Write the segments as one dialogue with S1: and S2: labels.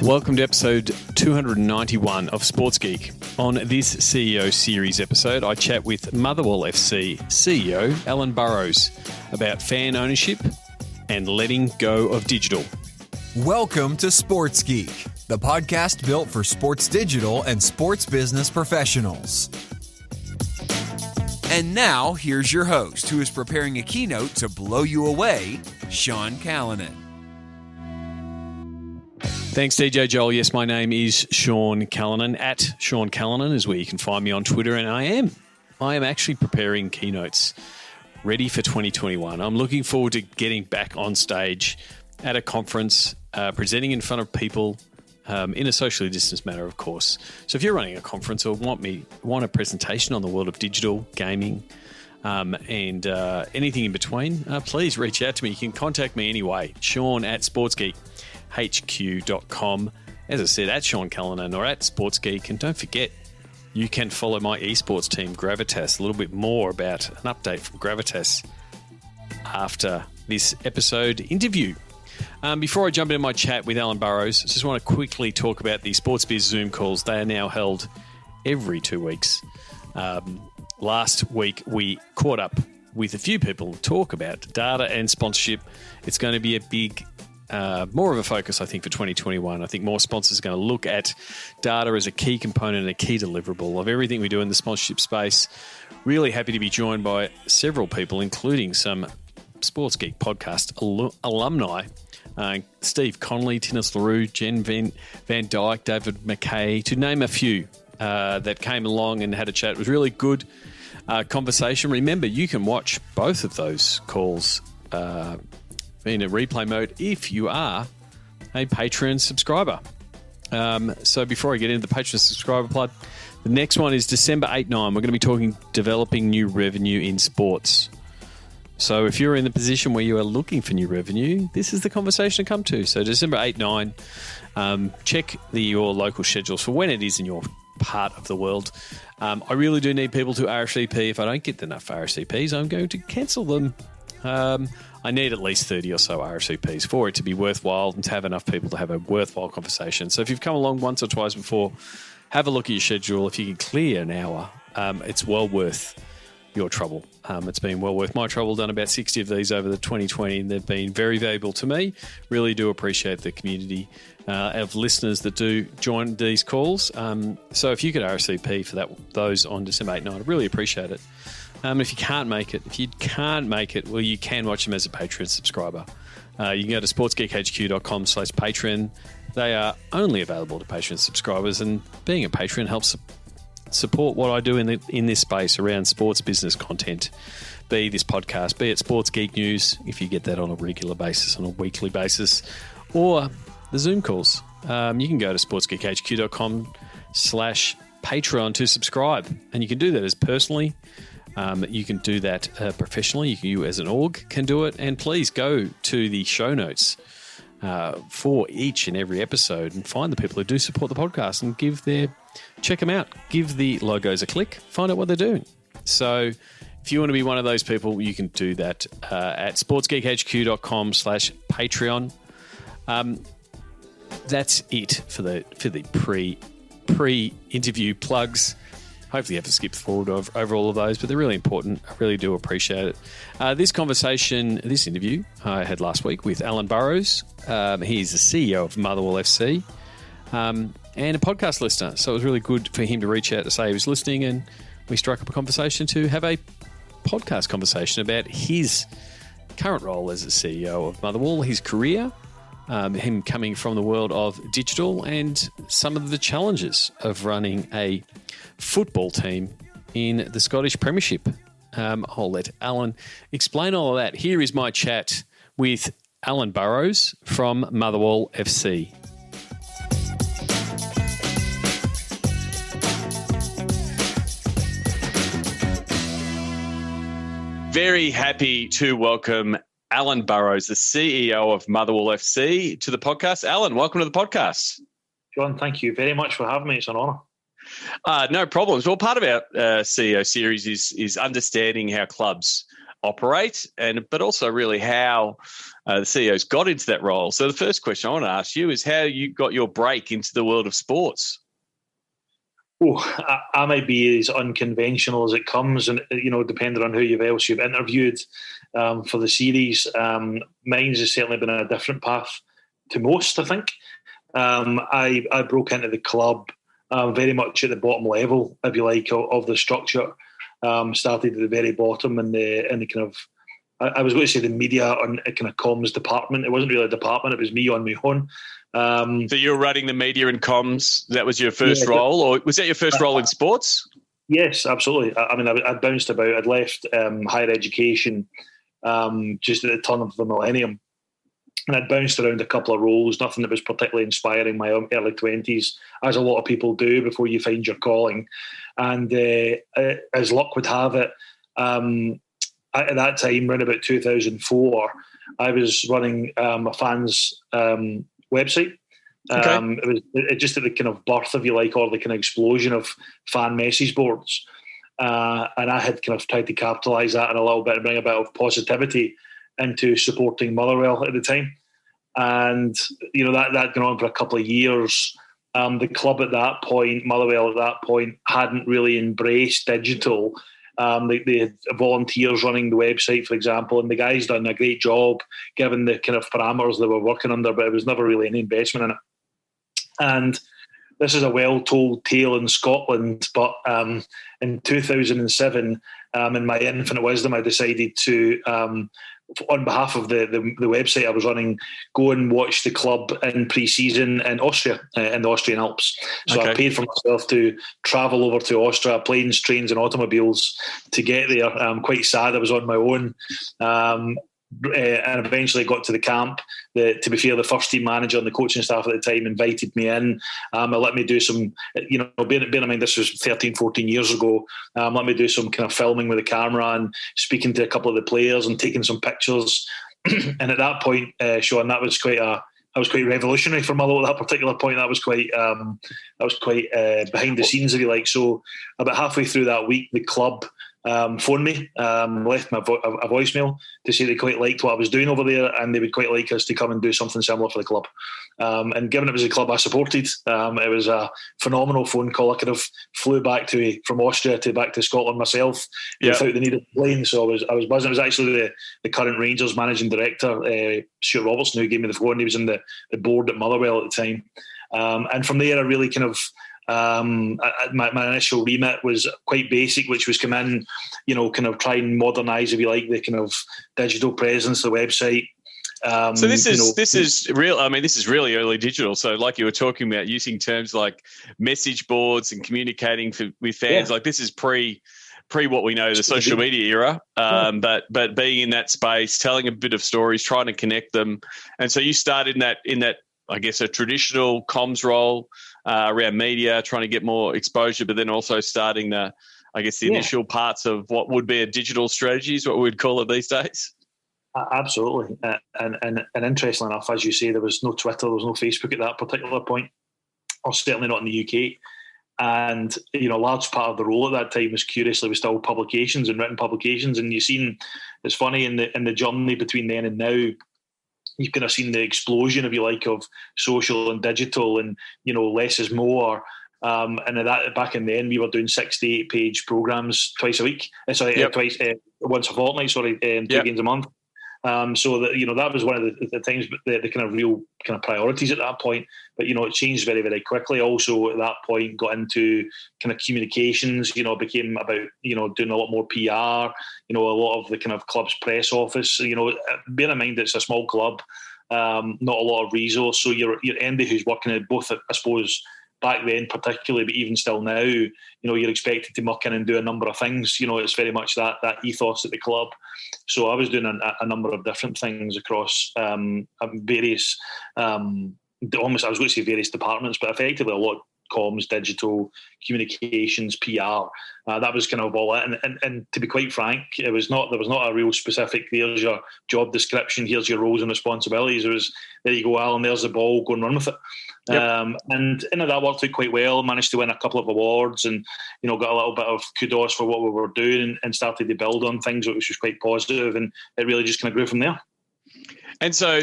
S1: Welcome to episode 291 of Sports Geek. On this CEO series episode, I chat with Motherwell FC CEO Alan Burrows about fan ownership and letting go of digital.
S2: Welcome to Sports Geek, the podcast built for sports digital and sports business professionals. And now, here's your host, who is preparing a keynote to blow you away, Sean Callanan.
S1: Thanks, DJ Joel. Yes, my name is Sean Callanan. At Sean Callanan is where you can find me on Twitter, and I am actually preparing keynotes ready for 2021. I'm looking forward to getting back on stage at a conference, presenting in front of people in a socially distanced manner, of course. So if you're running a conference or want a presentation on the world of digital gaming and anything in between, please reach out to me. You can contact me anyway, Sean at sportsgeekhq.com. As I said, at Sean Callanan or at Sports Geek. And don't forget, you can follow my esports team, Gravitas, a little bit more about an update from Gravitas after this episode interview. Before I jump into my chat with Alan Burrows, I just want to quickly talk about the Sports Biz Zoom calls. They are now held every 2 weeks. Last week, we caught up with a few people to talk about data and sponsorship. It's going to be a big, more of a focus, I think, for 2021. I think more sponsors are going to look at data as a key component and a key deliverable of everything we do in the sponsorship space. Really happy to be joined by several people, including some Sports Geek podcast alumni. Steve Connolly, Tinnis LaRue, Jen Van Dyke, David McKay, to name a few that came along and had a chat. It was really good conversation. Remember, you can watch both of those calls in a replay mode if you are a Patreon subscriber. So before I get into the Patreon subscriber plug, the next one is December 8-9. We're going to be talking developing new revenue in sports. So if you're in the position where you are looking for new revenue, this is the conversation to come to. So December 8-9, check your local schedules for when it is in your part of the world. I really do need people to RSVP. If I don't get enough RSVPs, I'm going to cancel them. I need at least 30 or so RSVPs for it to be worthwhile and to have enough people to have a worthwhile conversation. So if you've come along once or twice before, have a look at your schedule. If you can clear an hour, it's well worth your trouble. It's been well worth my trouble. Done about 60 of these over the 2020, and they've been very valuable to me. Really do appreciate the community of listeners that do join these calls. So if you could RSVP for those on December 8-9, I'd really appreciate it. If you can't make it, well, you can watch them as a Patreon subscriber. You can go to sportsgeekhq.com/Patreon. They are only available to Patreon subscribers, and being a Patreon helps support what I do in this space around sports business content, be this podcast, be it Sports Geek News, if you get that on a regular basis, on a weekly basis, or the Zoom calls. You can go to sportsgeekhq.com/Patreon to subscribe, and you can do that as personally. You can do that professionally. You as an org can do it, and please go to the show notes for each and every episode and find the people who do support the podcast and check them out. Give the logos a click, find out what they're doing. So if you want to be one of those people, you can do that at sportsgeekhq.com/Patreon. That's it for the pre-interview plugs. Hopefully you have to skip forward over all of those, but they're really important. I really do appreciate it. This interview I had last week with Alan Burrows. He's the CEO of Motherwell FC and a podcast listener. So it was really good for him to reach out to say he was listening, and we struck up a conversation to have a podcast conversation about his current role as the CEO of Motherwell, his career, him coming from the world of digital, and some of the challenges of running a football team in the Scottish Premiership. I'll let Alan explain all of that. Here is my chat with Alan Burrows from Motherwell FC. Very happy to welcome Alan Burrows, the CEO of Motherwell FC, to the podcast. Alan, welcome to the podcast.
S3: John, thank you very much for having me. It's an honour.
S1: No problems. Well, part of our CEO series is understanding how clubs operate, but also really how the CEOs got into that role. So the first question I want to ask you is how you got your break into the world of sports.
S3: Oh, I might be as unconventional as it comes, and depending on who you've interviewed for the series, mine's has certainly been a different path to most. I think I broke into the club very much at the bottom level, if you like, of the structure. Started at the very bottom in the kind of, I was going to say the media and kind of comms department. It wasn't really a department; it was me on my own.
S1: So you were running the media and comms. That was your first role, or was that your first role in sports?
S3: Yes, absolutely. I mean, I'd bounced about. I'd left higher education just at the turn of the millennium, and I'd bounced around a couple of roles. Nothing that was particularly inspiring. My early 20s, as a lot of people do before you find your calling. And as luck would have it, at that time, around about 2004, I was running a fans website.
S1: Okay.
S3: It was just at the kind of birth, if you like, or the kind of explosion of fan message boards. And I had kind of tried to capitalise that in a little bit and bring a bit of positivity into supporting Motherwell at the time. And, that gone on for a couple of years. The club at that point, Motherwell at that point, hadn't really embraced digital. They had volunteers running the website, for example, and the guys done a great job given the kind of parameters they were working under, but it was never really any investment in it. And this is a well-told tale in Scotland, but in 2007, in my infinite wisdom, I decided to, on behalf of the website I was running, go and watch the club in pre-season in Austria, in the Austrian Alps. So I paid for myself to travel over to Austria, planes, trains and automobiles to get there. I'm quite sad I was on my own. And eventually got to the camp. To be fair, the first team manager and the coaching staff at the time invited me in. It let me do some, bear in mind this was 13, 14 years ago, let me do some kind of filming with the camera and speaking to a couple of the players and taking some pictures. And at that point, Sean, that was quite revolutionary for Motherwell at that particular point. That was quite behind the scenes, if you like. So about halfway through that week, the club phoned me, left me a voicemail to say they quite liked what I was doing over there and they would quite like us to come and do something similar for the club. And given it was a club I supported, it was a phenomenal phone call. I could have flew back from Austria back to Scotland myself without the need of a plane. So I was buzzing. It was actually the current Rangers managing director, Stuart Robertson, who gave me the phone. He was in the board at Motherwell at the time. And from there, I really kind of, my initial remit was quite basic, which was come in, kind of try and modernise, if you like, the kind of digital presence, the website.
S1: So this is real. I mean, this is really early digital. So, like you were talking about, using terms like message boards and communicating with fans, like this is pre what we know the social media era. But being in that space, telling a bit of stories, trying to connect them, and so you started in that I guess a traditional comms role around media, trying to get more exposure, but then also starting the initial parts of what would be a digital strategy is what we'd call it these days.
S3: Absolutely. And interestingly enough, as you say, there was no Twitter, there was no Facebook at that particular point, or certainly not in the UK. And, a large part of the role at that time was still publications and written publications. And you've seen, it's funny, in the journey between then and now, you've kind of seen the explosion, if you like, of social and digital and, less is more. And that back in then, we were doing 6 to 8 page programs twice a week. Once a fortnight, 2 games a month. So that that was one of the times, the kind of real kind of priorities at that point. But it changed very, very quickly. Also at that point, got into kind of communications. Became about doing a lot more PR. A lot of the kind of club's press office. Bear in mind it's a small club, not a lot of resource. So your MD who's working at both, I suppose, back then particularly, but even still now, you're expected to muck in and do a number of things. It's very much that ethos at the club. So I was doing a number of different things across various, almost I was going to say various departments, but effectively a lot comms, digital, communications, PR. That was kind of all it. And to be quite frank, there was not a real specific, here's your job description, here's your roles and responsibilities. It was, there you go, Alan, there's the ball, go and run with it. Yep. And that worked out quite well. Managed to win a couple of awards, and got a little bit of kudos for what we were doing, and started to build on things, which was quite positive, and it really just kind of grew from there.
S1: And so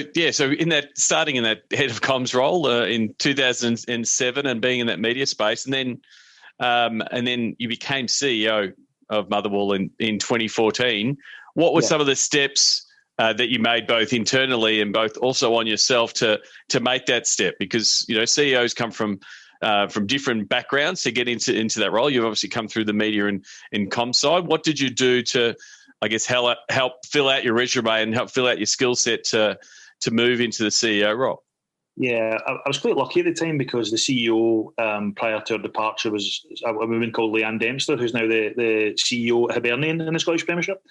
S1: starting in that head of comms role in 2007, and being in that media space, and then you became CEO of Motherwell in 2014. What were some of the steps that you made, both internally and both also on yourself, to make that step? Because CEOs come from different backgrounds to get into that role. You've obviously come through the media and comms side. What did you do to, I guess, help fill out your resume and help fill out your skill set to move into the CEO role?
S3: Yeah, I was quite lucky at the time, because the CEO prior to her departure was a woman called Leanne Dempster, who's now the CEO at Hibernian in the Scottish Premiership.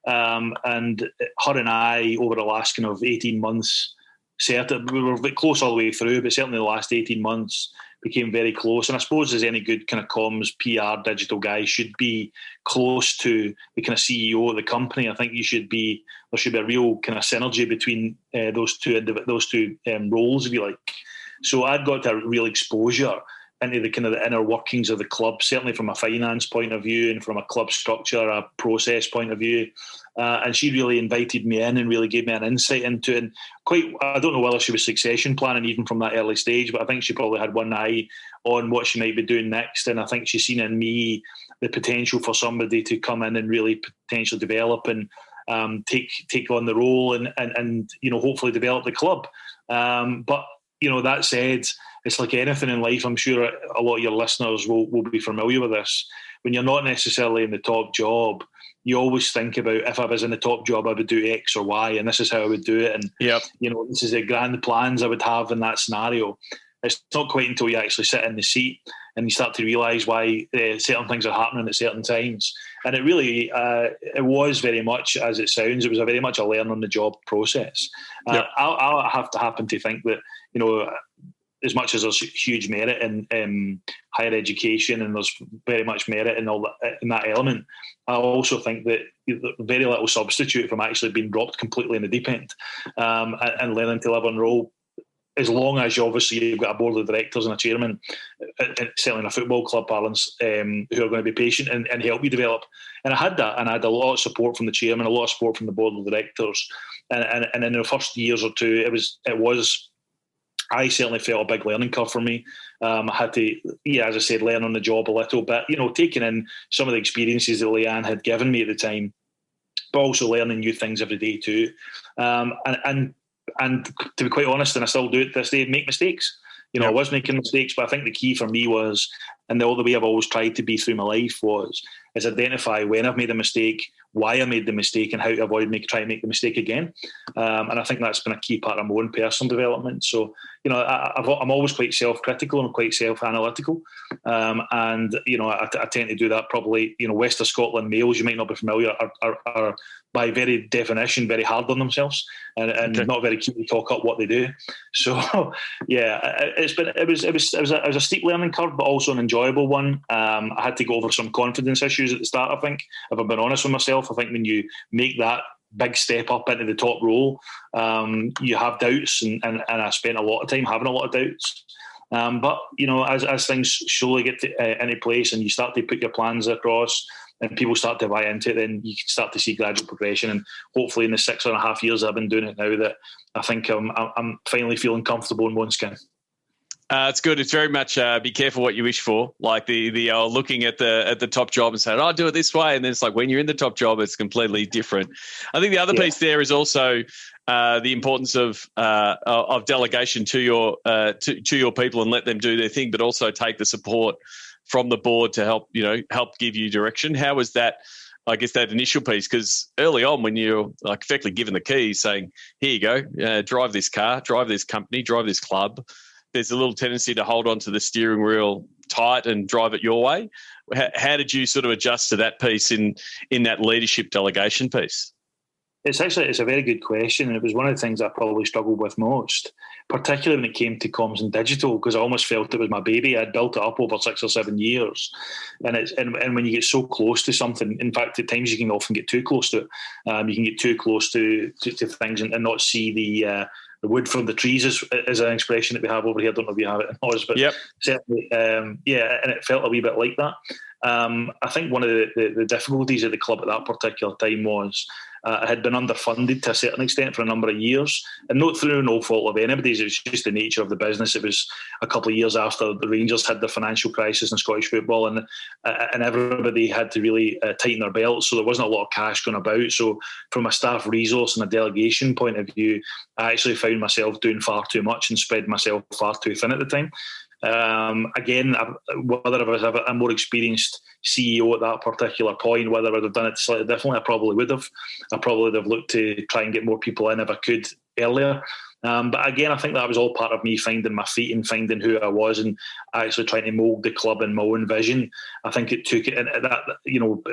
S3: And her and I, over the last kind of 18 months, we were close all the way through, but certainly the last 18 months became very close. And I suppose, as any good kind of comms, PR, digital guy should be close to the kind of CEO of the company. I think there should be a real kind of synergy between those two roles, if you like. So I'd got a real exposure into the kind of the inner workings of the club, certainly from a finance point of view and from a club structure, a process point of view. And she really invited me in and really gave me an insight into it. And I don't know whether she was succession planning even from that early stage, but I think she probably had one eye on what she might be doing next. And I think she's seen in me the potential for somebody to come in and really potentially develop and take on the role and hopefully develop the club. But that said, it's like anything in life. I'm sure a lot of your listeners will be familiar with this. When you're not necessarily in the top job, you always think about, if I was in the top job, I would do X or Y, and this is how I would do it. And, this is the grand plans I would have in that scenario. It's not quite until you actually sit in the seat and you start to realise why certain things are happening at certain times. And it really, it was very much as it sounds. It was very much a learn on the job process. I have to happen to think that, as much as there's huge merit in higher education, and there's very much merit in all in that element, I also think that very little substitute from actually being dropped completely in the deep end and learning to live on role. As long as you've got a board of directors and a chairman, certainly in a football club parlance, who are going to be patient and help you develop. And I had that, and I had a lot of support from the chairman, a lot of support from the board of directors. And in the first years or two, I certainly felt a big learning curve for me. I had to, as I said, learn on the job a little bit, taking in some of the experiences that Leanne had given me at the time, but also learning new things every day too. And to be quite honest, and I still do it this day, make mistakes. I was making mistakes, but I think the key for me was, and the way I've always tried to be through my life is identify when I've made a mistake, why I made the mistake, and how to try and make the mistake again. And I think that's been a key part of my own personal development. So, I'm always quite self-critical and quite self-analytical. And I tend to do that probably, West of Scotland males, you might not be familiar, are by very definition very hard on themselves and not very keen to talk up what they do. So it was a steep learning curve, but also an enjoyable one. I had to go over some confidence issues at the start. I think, if I've been honest with myself, I think when you make that big step up into the top role, you have doubts, and I spent a lot of time having a lot of doubts. But as things slowly get into place and you start to put your plans across and people start to buy into it, then you can start to see gradual progression. And hopefully in the 6.5 years I've been doing it now, that I think I'm finally feeling comfortable in my own skin.
S1: It's good. It's very much be careful what you wish for. Like the looking at the top job and saying, "I'll do it this way," and then it's like when you're in the top job, it's completely different. I think the other piece there is also the importance of delegation to your people and let them do their thing, but also take the support from the board to help give you direction. How was that? I guess that initial piece, because early on when you're like effectively given the keys, saying, "Here you go, drive this car, drive this company, drive this club," there's a little tendency to hold on to the steering wheel tight and drive it your way. How did you sort of adjust to that piece in that leadership delegation piece?
S3: It's a very good question, and it was one of the things I probably struggled with most, particularly when it came to comms and digital, because I almost felt it was my baby. I'd built it up over 6 or 7 years, and when you get so close to something, in fact, at times you can often get too close to it. You can get too close to things and not see the wood from the trees is an expression that we have over here. I don't know if you have it in Oz, but certainly, and it felt a wee bit like that. I think one of the difficulties at the club at that particular time was it had been underfunded to a certain extent for a number of years, and not through no fault of anybody's. It was just the nature of the business. It was a couple of years after the Rangers had their financial crisis in Scottish football, and everybody had to really tighten their belts, so there wasn't a lot of cash going about. So from a staff resource and a delegation point of view, I actually found myself doing far too much and spread myself far too thin at the time. Again, whether I was a more experienced CEO at that particular point, whether I would have done it slightly differently, I probably would have. I probably would have looked to try and get more people in if I could earlier. But again, I think that was all part of me finding my feet and finding who I was and actually trying to mould the club in my own vision. I think it took it, and that,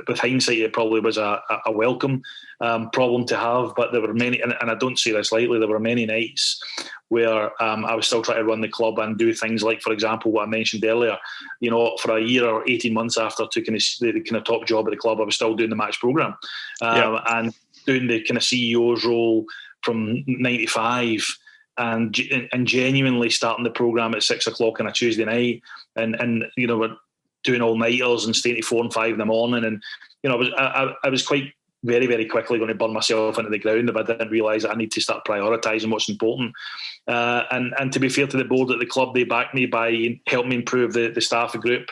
S3: with hindsight, it probably was a welcome problem to have. But there were many, and I don't say this lightly, there were many nights where I was still trying to run the club and do things like, for example, what I mentioned earlier. For a year or 18 months after taking the kind of top job at the club, I was still doing the match programme and doing the kind of CEO's role from 95 and genuinely starting the programme at 6 o'clock on a Tuesday night and we're doing all-nighters and staying to 4 and 5 in the morning, and I was quite very, very quickly going to burn myself into the ground if I didn't realise that I need to start prioritising what's important. And to be fair to the board at the club, they backed me by helping me improve the staff group,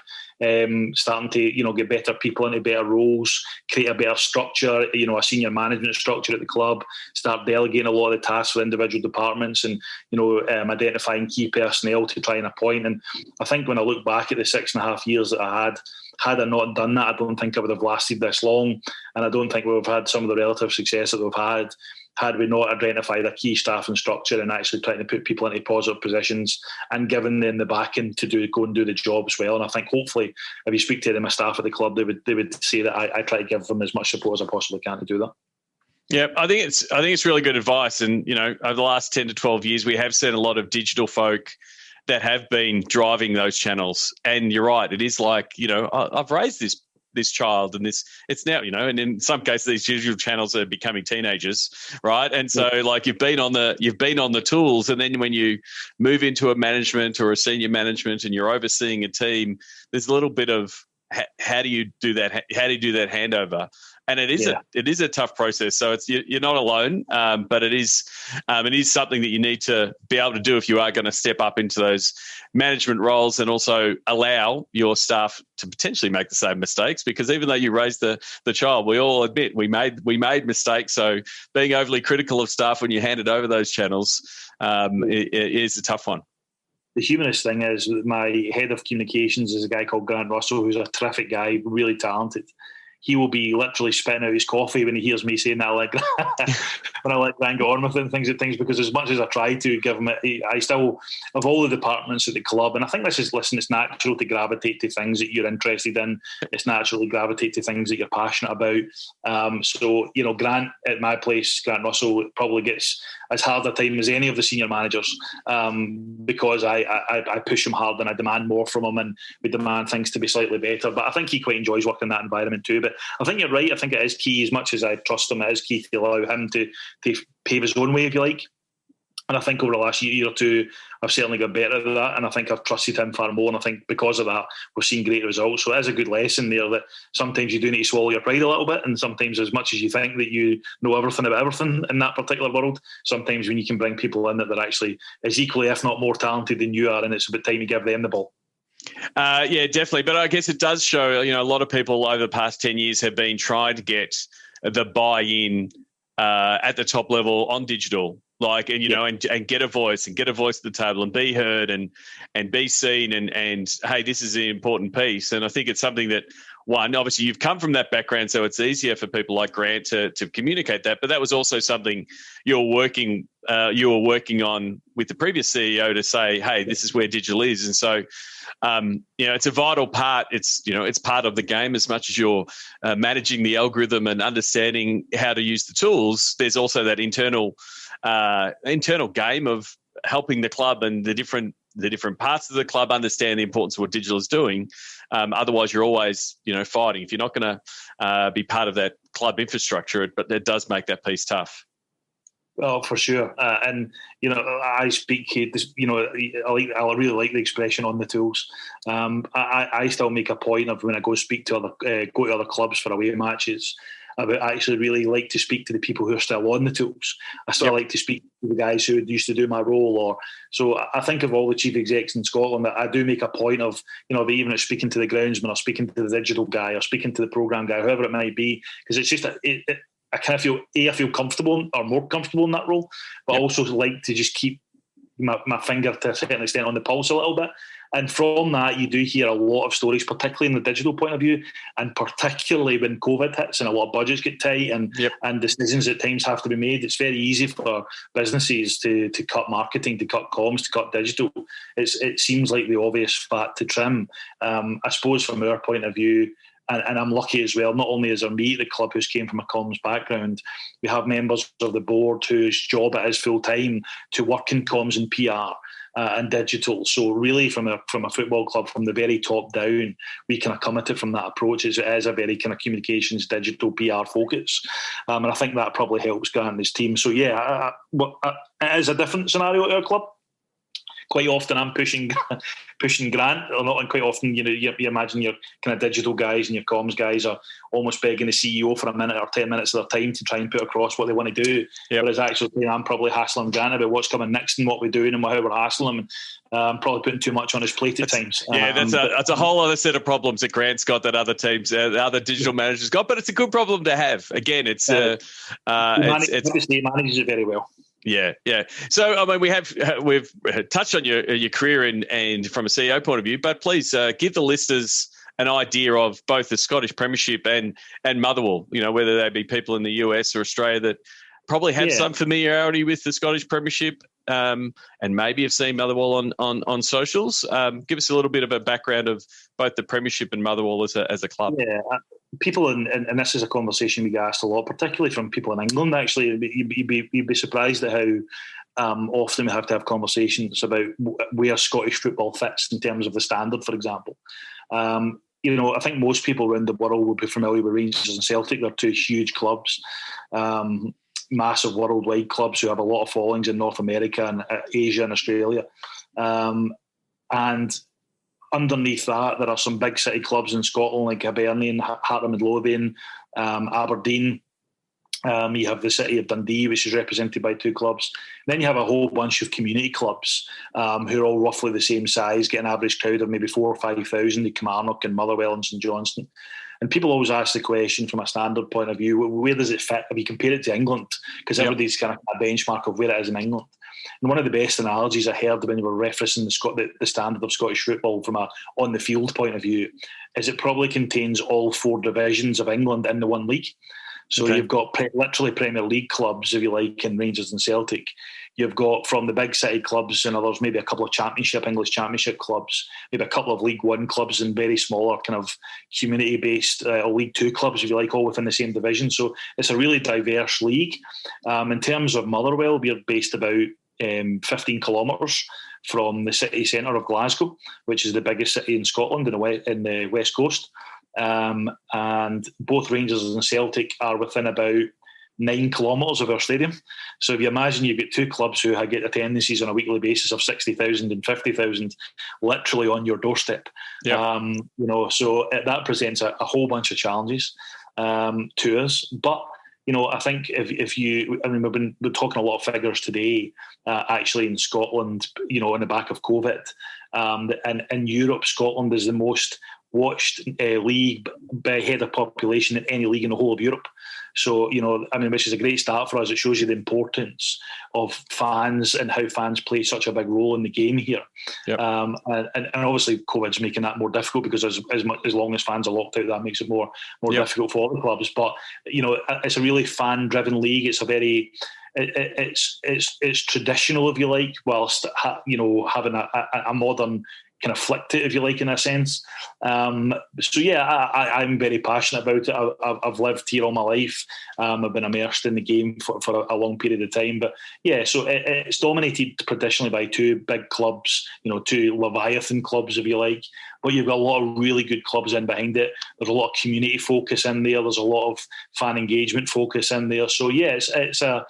S3: starting to get better people into better roles, create a better structure, a senior management structure at the club, start delegating a lot of the tasks for individual departments, and identifying key personnel to try and appoint. And I think when I look back at the 6.5 years that I had I not done that, I don't think I would have lasted this long, and I don't think we would have had some of the relative success that we've had we not identified a key staff and structure and actually trying to put people into positive positions and giving them the backing to go and do the job as well. And I think hopefully if you speak to my staff at the club, they would say that I try to give them as much support as I possibly can to do that.
S1: Yeah, I think it's really good advice. And over the last 10 to 12 years, we have seen a lot of digital folk that have been driving those channels. And you're right, it is like, I've raised this child and it's now, and in some cases these digital channels are becoming teenagers, right? And so like you've been on the tools, and then when you move into a management or a senior management and you're overseeing a team, there's a little bit of how do you do that handover? And it is a tough process. So you're not alone, but it is something that you need to be able to do if you are going to step up into those management roles, and also allow your staff to potentially make the same mistakes. Because even though you raised the child, we all admit we made mistakes. So being overly critical of staff when you handed over those channels it is a tough one.
S3: The humorous thing is my head of communications is a guy called Grant Russell, who's a terrific guy, really talented. He will be literally spitting out his coffee when he hears me saying that when I let Grant get on with it and things, because as much as I try to give him it, I still, of all the departments at the club, and I think this is, it's natural to gravitate to things that you're interested in. It's natural to gravitate to things that you're passionate about. So, Grant at my place, Grant Russell, probably gets as hard a time as any of the senior managers because I push him hard and I demand more from him, and we demand things to be slightly better. But I think he quite enjoys working in that environment too. But I think you're right. I think it is key, as much as I trust him, it is key to allow him to pave his own way, if you like. And I think over the last year or two, I've certainly got better at that, and I think I've trusted him far more, and I think because of that, we've seen great results. So it is a good lesson there that sometimes you do need to swallow your pride a little bit, and sometimes, as much as you think that you know everything about everything in that particular world, sometimes when you can bring people in that they're actually as equally, if not more talented than you are, and it's about time you give them the ball.
S1: Yeah, definitely. But I guess it does show, a lot of people over the past 10 years have been trying to get the buy-in at the top level on digital, and get a voice at the table and be heard and be seen and hey, this is an important piece. And I think it's something that, one, obviously you've come from that background, so it's easier for people like Grant to communicate that. But that was also something you were working on with the previous CEO to say, hey, this is where digital is. And so it's a vital part. It's part of the game as much as you're managing the algorithm and understanding how to use the tools. There's also that internal game of helping the club and the different parts of the club understand the importance of what digital is doing. Otherwise, you're always, fighting. If you're not going to be part of that club infrastructure, but it does make that piece tough.
S3: Oh, for sure. I speak, I really like the expression on the tools. I still make a point of when I go speak to other clubs for away matches, about actually really like to speak to the people who are still on the tools. I still like to speak to the guys who used to do my role. So I think of all the chief execs in Scotland that I do make a point of, even at speaking to the groundsman or speaking to the digital guy or speaking to the programme guy, whoever it might be, because it's just I kind of feel I feel comfortable or more comfortable in that role, but I also like to just keep my finger to a certain extent on the pulse a little bit. And from that, you do hear a lot of stories, particularly in the digital point of view, and particularly when COVID hits and a lot of budgets get tight and decisions at times have to be made. It's very easy for businesses to cut marketing, to cut comms, to cut digital. It seems like the obvious fat to trim. I suppose from our point of view, and I'm lucky as well, not only is there me at the club who's came from a comms background, we have members of the board whose job it is full-time to work in comms and PR and digital. So really from a football club, from the very top down, we kind of come at it from that approach. It is a very kind of communications, digital, PR focus. And I think that probably helps Grant and his team. So it is a different scenario at our club. Quite often I'm pushing Grant, or not, and quite often, you imagine your kind of digital guys and your comms guys are almost begging the CEO for a minute or 10 minutes of their time to try and put across what they want to do. Whereas actually I'm probably hassling Grant about what's coming next and what we're doing and how we're hassling him. And I'm probably putting too much on his plate at times.
S1: That's a whole other set of problems that Grant's got that other teams, other digital managers got, but it's a good problem to have. Again, he
S3: manages it very well.
S1: Yeah. So, I mean, we've touched on your career and from a CEO point of view, but please give the listeners an idea of both the Scottish Premiership and Motherwell, whether they be people in the US or Australia that probably have some familiarity with the Scottish Premiership and maybe have seen Motherwell on socials. Give us a little bit of a background of both the Premiership and Motherwell as a club.
S3: Yeah, people, and this is a conversation we get asked a lot, particularly from people in England, actually. You'd be surprised at how often we have to have conversations about where Scottish football fits in terms of the standard, for example. I think most people around the world would be familiar with Rangers and Celtic. They're two huge clubs. Massive worldwide clubs who have a lot of followings in North America and Asia and Australia. And underneath that, there are some big city clubs in Scotland like Hibernian, Heart of Midlothian, Aberdeen. You have the city of Dundee, which is represented by two clubs. Then you have a whole bunch of community clubs who are all roughly the same size, get an average crowd of maybe 4,000 or 5,000, like Kilmarnock and Motherwell and St Johnstone. And people always ask the question from a standard point of view, where does it fit if you compare it to England? Because everybody's kind of a benchmark of where it is in England. And one of the best analogies I heard when you were referencing the standard of Scottish football from a on-the-field point of view is it probably contains all four divisions of England in the one league. So you've got literally Premier League clubs, if you like, in Rangers and Celtic. You've got from the big city clubs and others, maybe a couple of English Championship clubs, maybe a couple of League One clubs and very smaller kind of community-based League Two clubs, if you like, all within the same division. So it's a really diverse league. In terms of Motherwell, we're based about 15 kilometres from the city centre of Glasgow, which is the biggest city in Scotland in the West Coast. And both Rangers and Celtic are within about 9 kilometres of our stadium. So if you imagine you've got two clubs who get attendances on a weekly basis of 60,000 and 50,000 literally on your doorstep. So that presents a whole bunch of challenges to us. But I think we're talking a lot of figures today, actually in Scotland, on the back of COVID. And in Europe, Scotland is the most watched league by head of population in any league in the whole of Europe. So, which is a great start for us. It shows you the importance of fans and how fans play such a big role in the game here. Yep. And obviously COVID's making that more difficult because as long as fans are locked out, that makes it more difficult for all the clubs. But, it's a really fan-driven league. It's a very... It's traditional, if you like, whilst having a modern kind of flicked it, if you like, in a sense. So yeah, I'm very passionate about it. I've lived here all my life. I've been immersed in the game for a long period of time. But yeah, so it's dominated traditionally by two big clubs, two Leviathan clubs, if you like. But you've got a lot of really good clubs in behind it. There's a lot of community focus in there. There's a lot of fan engagement focus in there. So yeah, it's a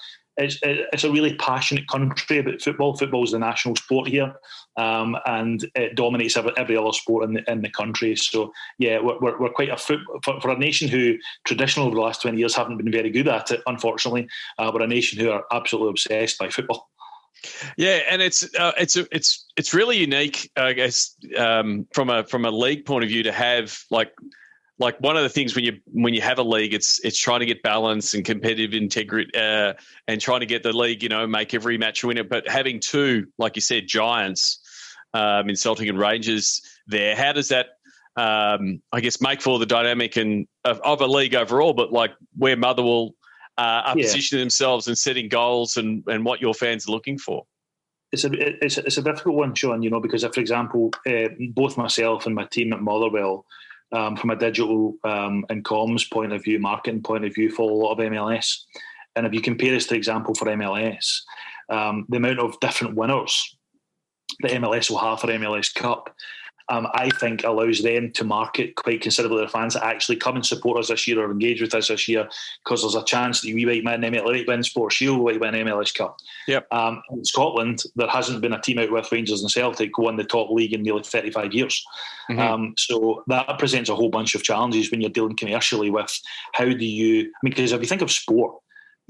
S3: really passionate country about football. Football is the national sport here, and it dominates every other sport in the country. So yeah, we're quite for a nation who traditionally over the last 20 years haven't been very good at it. Unfortunately, we're a nation who are absolutely obsessed by football.
S1: Yeah, and it's really unique, I guess, from a league point of view to have like one of the things when you have a league, it's trying to get balance and competitive integrity, and trying to get the league, make every match a winner. But having two, like you said, giants in Celtic and Rangers there, how does that, I guess, make for the dynamic and of a league overall? But like where Motherwell are positioning themselves and setting goals and what your fans are looking for.
S3: It's a difficult one, Sean. Because for example, both myself and my team at Motherwell, from a digital and comms point of view, marketing point of view, follow a lot of MLS. And if you compare us, for example, for MLS, the amount of different winners that MLS will have for MLS Cup, I think allows them to market quite considerably their fans that actually come and support us this year or engage with us this year, because there's a chance that we might win Sports Shield, we might win MLS Cup.
S1: Yep.
S3: In Scotland, there hasn't been a team out with Rangers and Celtic who won the top league in nearly 35 years. Mm-hmm. So that presents a whole bunch of challenges when you're dealing commercially with how do you, because if you think of sport,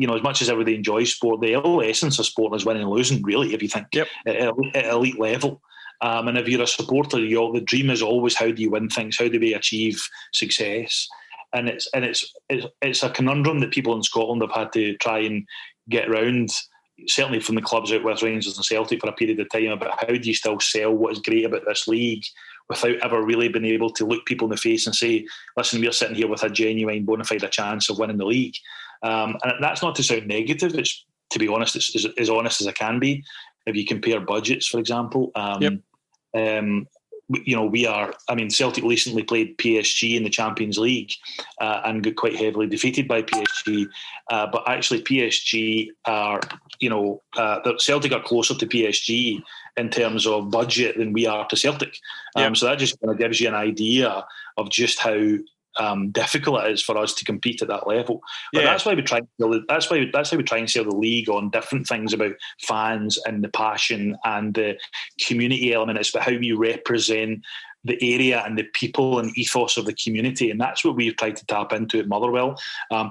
S3: as much as everybody enjoys sport, the whole essence of sport is winning and losing, really, if you think at elite level. And if you're a supporter, the dream is always how do you win things? How do we achieve success? And it's a conundrum that people in Scotland have had to try and get around, certainly from the clubs out with Rangers and Celtic for a period of time, about how do you still sell what is great about this league without ever really being able to look people in the face and say, listen, we're sitting here with a genuine bona fide chance of winning the league. And that's not to sound negative. It's, to be honest, it's as honest as I can be. If you compare budgets, for example, Celtic recently played PSG in the Champions League and got quite heavily defeated by PSG. But actually, PSG are, the Celtic are closer to PSG in terms of budget than we are to Celtic. So that just kind of gives you an idea of just how difficult it is for us to compete at that level. But that's why we try. That's why we try and sell the league on different things about fans and the passion and the community element. It's about how we represent the area and the people and ethos of the community, and that's what we've tried to tap into at Motherwell,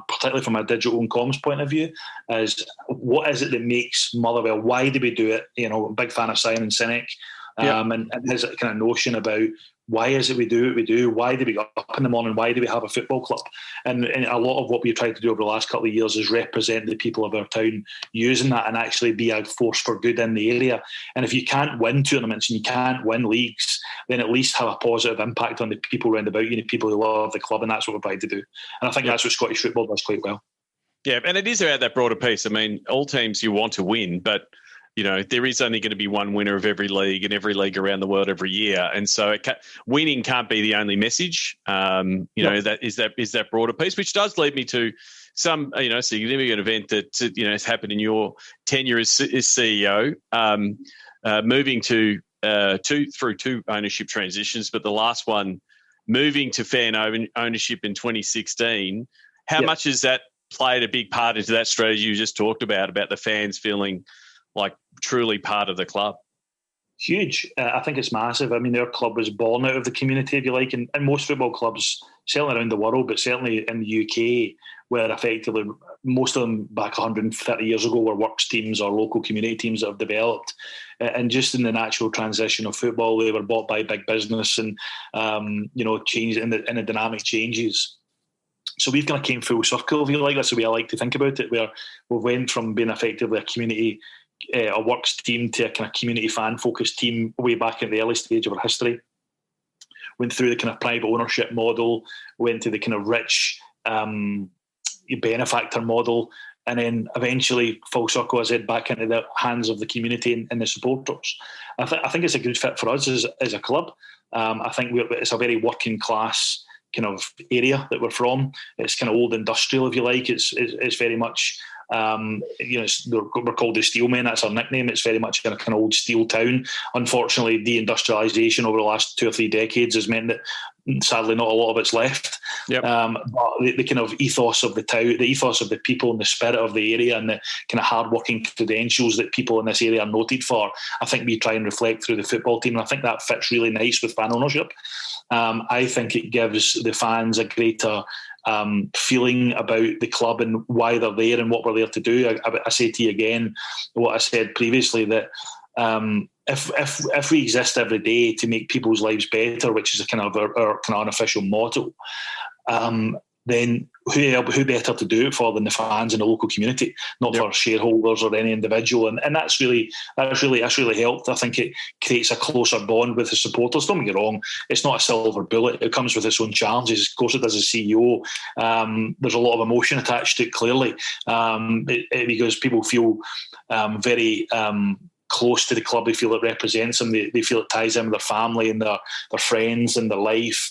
S3: particularly from a digital and comms point of view. Is what is it that makes Motherwell? Why do we do it? I'm a big fan of Simon Sinek, and his kind of notion about why is it we do what we do? Why do we get up in the morning? Why do we have a football club? And a lot of what we've tried to do over the last couple of years is represent the people of our town using that and actually be a force for good in the area. And if you can't win tournaments and you can't win leagues, then at least have a positive impact on the people around about you, the people who love the club, and that's what we're trying to do. And I think that's what Scottish football does quite well. Yeah,
S1: and it is about that broader piece. I mean, all teams you want to win, but there is only going to be one winner of every league and every league around the world every year. And so winning can't be the only message. That is that broader piece, which does lead me to some, significant event that, has happened in your tenure as CEO, moving through two ownership transitions, but the last one moving to fan ownership in 2016. How much has that played a big part into that strategy you just talked about the fans feeling like truly part of the club?
S3: Huge. I think it's massive. I mean, our club was born out of the community, if you like, and most football clubs, certainly around the world, but certainly in the UK, where effectively most of them back 130 years ago were works teams or local community teams that have developed. And just in the natural transition of football, they were bought by big business and, change in the dynamic changes. So we've kind of came full circle, if you like. That's the way I like to think about it, where we went from being effectively a community a works team to a kind of community fan-focused team way back in the early stage of our history. Went through the kind of private ownership model, went to the kind of rich benefactor model, and then eventually full circle, as I said, back into the hands of the community and the supporters. I think it's a good fit for us as a club. I think it's a very working class kind of area that we're from. It's kind of old industrial, if you like. It's very much, we're called the Steel Men. That's our nickname. It's very much in a kind of old steel town. Unfortunately, deindustrialisation over the last 2 or 3 decades has meant that sadly not a lot of it's left.
S1: Yep.
S3: But the kind of ethos of the town, the ethos of the people and the spirit of the area and the kind of hard-working credentials that people in this area are noted for, I think we try and reflect through the football team. And I think that fits really nice with fan ownership. I think it gives the fans a greater feeling about the club and why they're there and what we're there to do. I say to you again what I said previously, that if we exist every day to make people's lives better, which is a kind of our kind of unofficial motto, then who better to do it for than the fans in the local community, not for shareholders or any individual. And that's really helped. I think it creates a closer bond with the supporters. Don't get me wrong, it's not a silver bullet. It comes with its own challenges. Of course it does as CEO. There's a lot of emotion attached to it, clearly, because people feel very close to the club. They feel it represents them. They feel it ties in with their family and their friends and their life.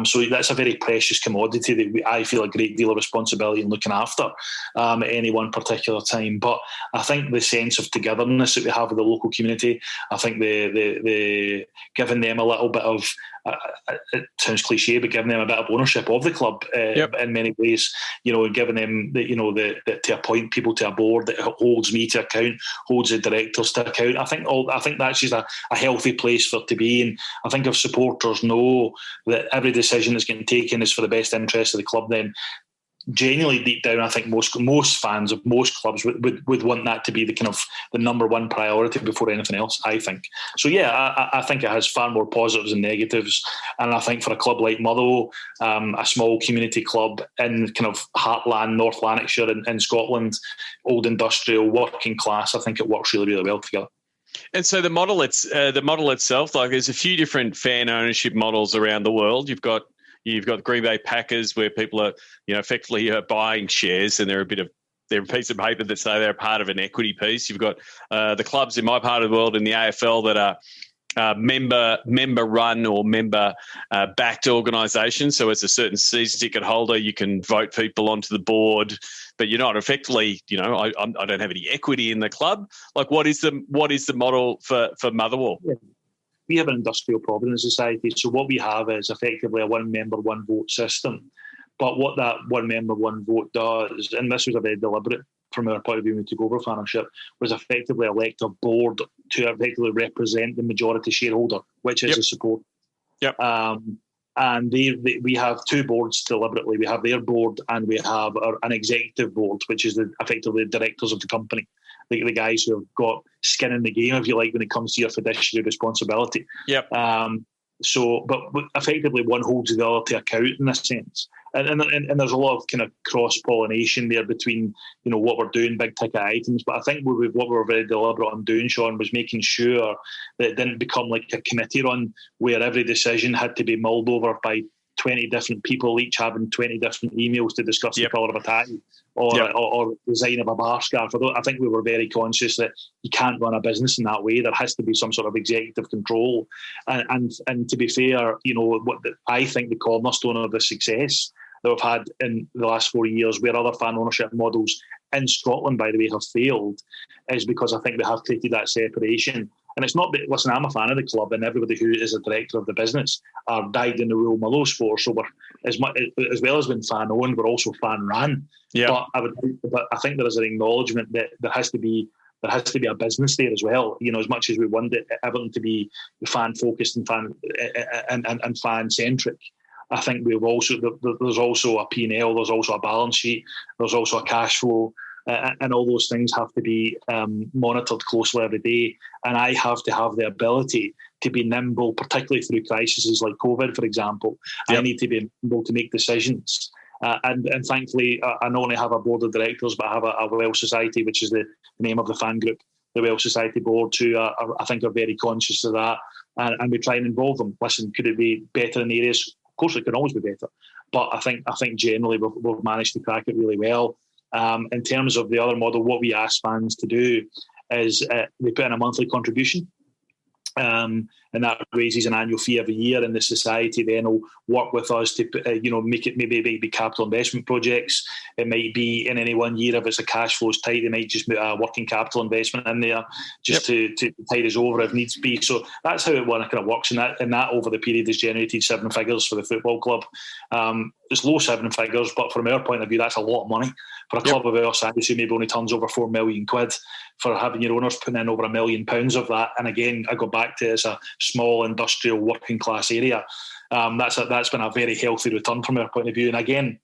S3: So that's a very precious commodity that I feel a great deal of responsibility in looking after at any one particular time. But I think the sense of togetherness that we have with the local community, I think the giving them a little bit of, it sounds cliche, but giving them a bit of ownership of the club in many ways, and giving them to appoint people to a board that holds me to account, holds the directors to account. I think that's just a healthy place for it to be. And I think if supporters know that every decision that's getting taken is for the best interest of the club, then genuinely deep down, I think most fans of most clubs would want that to be the kind of the number one priority before anything else, I think. So yeah, I think it has far more positives than negatives. And I think for a club like Motherwell, a small community club in kind of heartland, North Lanarkshire in Scotland, old industrial, working class, I think it works really, really well together.
S1: And so the model itself, like there's a few different fan ownership models around the world. You've got the Green Bay Packers, where people are, effectively buying shares, and they're a piece of paper that say they're a part of an equity piece. You've got the clubs in my part of the world in the AFL that are member run or member backed organisations. So as a certain season ticket holder, you can vote people onto the board, but you're not effectively, I don't have any equity in the club. Like, what is the model for Motherwell?
S3: Yeah. We have an industrial providence society, so what we have is effectively a one-member, one-vote system. But what that one-member, one-vote does, and this was a very deliberate from our point of view when we took over Fannership, was effectively elect a board to effectively represent the majority shareholder, which is the support.
S1: Yep.
S3: And we have two boards deliberately. We have their board and we have an executive board, which is effectively the directors of the company. The guys who have got skin in the game, if you like, when it comes to your fiduciary responsibility.
S1: Yep.
S3: But effectively one holds the other to account in this sense. And there's a lot of kind of cross-pollination there between, what we're doing, big ticket items. But I think what we were very deliberate on doing, Sean, was making sure that it didn't become like a committee run where every decision had to be mulled over by 20 different people, each having 20 different emails to discuss the colour of a tie or design of a bar scarf. I think we were very conscious that you can't run a business in that way. There has to be some sort of executive control. And to be fair, I think the cornerstone of the success that we've had in the last 4 years, where other fan ownership models in Scotland, by the way, have failed, is because I think we have created that separation. And it's not, listen, I'm a fan of the club, and everybody who is a director of the business are dyed in the wool Motherwell for. So we're as well as being fan owned, we're also fan ran. Yeah. But I think there is an acknowledgement that there has to be a business there as well. As much as we want everything to be fan focused and fan centric, I think there's also a P&L, there's also a balance sheet, there's also a cash flow. And all those things have to be monitored closely every day. And I have to have the ability to be nimble, particularly through crises like COVID, for example. Yep. I need to be able to make decisions. And thankfully, I not only have a board of directors, but I have a Welsh Society, which is the name of the fan group, the Welsh Society board, who I think are very conscious of that. And we try and involve them. Listen, could it be better in areas? Of course, it can always be better. But I think generally we've managed to crack it really well. In terms of the other model, what we ask fans to do is they put in a monthly contribution. And that raises an annual fee every year, and the society then will work with us to, make it maybe be capital investment projects. It might be in any one year, if it's a cash flow's tight, they might just put a working capital investment in there just to tide us over if needs be. So that's how it kind of works, and that over the period has generated 7 figures for the football club. It's low 7 figures, but from our point of view, that's a lot of money for a club of our size who maybe only turns over £4 million, for having your owners putting in over £1 million of that. And again, I go back to it's a small industrial working class area. That's been a very healthy return from our point of view. And again,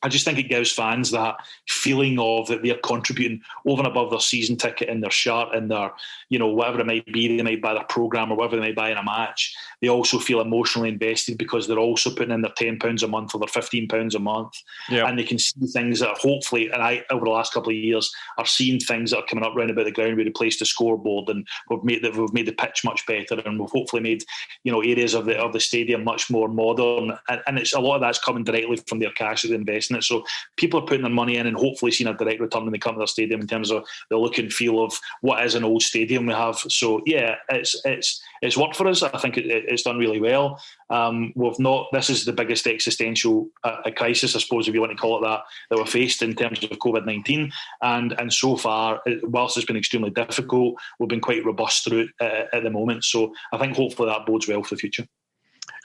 S3: I just think it gives fans that feeling of that they're contributing over and above their season ticket and their shirt and their, whatever it might be, they might buy their programme or whatever they might buy in a match. They also feel emotionally invested because they're also putting in their £10 a month or their £15 a month. Yep. And they can see things that are hopefully, and I, over the last couple of years, are seeing things that are coming up round about the ground. We replaced the scoreboard and we've made the pitch much better, and we've hopefully made, areas of the stadium much more modern. And it's a lot of that's coming directly from their cash that they invest in it. So people are putting their money in and hopefully seeing a direct return when they come to their stadium in terms of the look and feel of what is an old stadium we have. So yeah, it's worked for us. I think it's done really well. This is the biggest existential crisis, I suppose, if you want to call it that we've faced in terms of COVID-19. And so far, whilst it's been extremely difficult, we've been quite robust through it at the moment. So I think hopefully that bodes well for the future.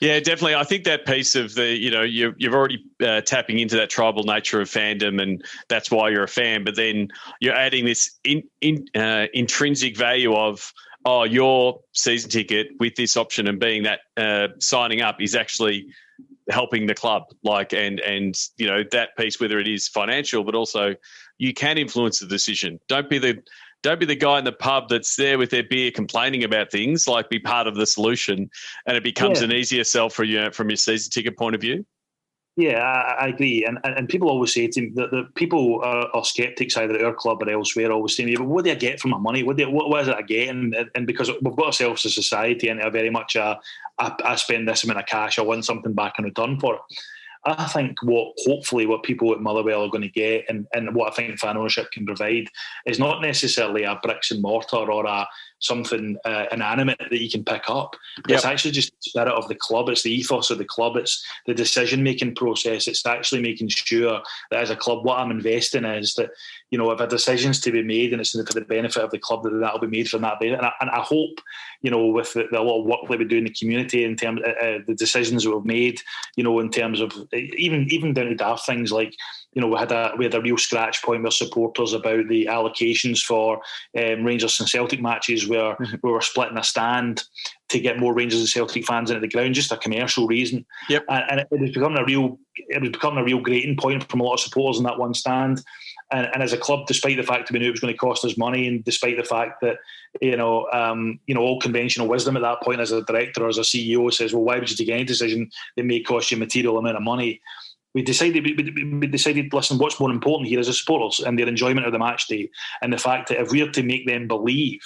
S1: Yeah, definitely. I think that piece of the, you're already tapping into that tribal nature of fandom, and that's why you're a fan. But then you're adding this intrinsic value of, your season ticket with this option and being that signing up is actually helping the club. And that piece, whether it is financial, but also you can influence the decision. Don't be the guy in the pub that's there with their beer complaining about things. Be part of the solution, and it becomes an easier sell for you from your season ticket point of view.
S3: Yeah, I agree. And people always say to me that people are sceptics either at our club or elsewhere, always saying, but what do I get for my money? What is it I get? And because we've got ourselves as a society into a very much I spend this amount of cash, I want something back in return for it. I think what people at Motherwell are going to get and what I think fan ownership can provide is not necessarily a bricks and mortar or something inanimate that you can pick up. It's actually just the spirit of the club. It's the ethos of the club. It's the decision-making process. It's actually making sure that as a club, what I'm investing is that, if a decision's to be made and it's for the benefit of the club, that'll be made from that basis. And I hope, with the lot of work that we do in the community in terms of the decisions that we've made, in terms of even down to daft things like, we had a real scratch point with supporters about the allocations for Rangers and Celtic matches where we were splitting a stand to get more Rangers and Celtic fans into the ground, just a commercial reason. Yep. And it was becoming a real grating point from a lot of supporters in that one stand. And as a club, despite the fact that we knew it was going to cost us money, and despite the fact that all conventional wisdom at that point as a director or as a CEO says, well, why would you take any decision that may cost you a material amount of money? We decided, listen, what's more important here is the supporters and their enjoyment of the match day, and the fact that if we're to make them believe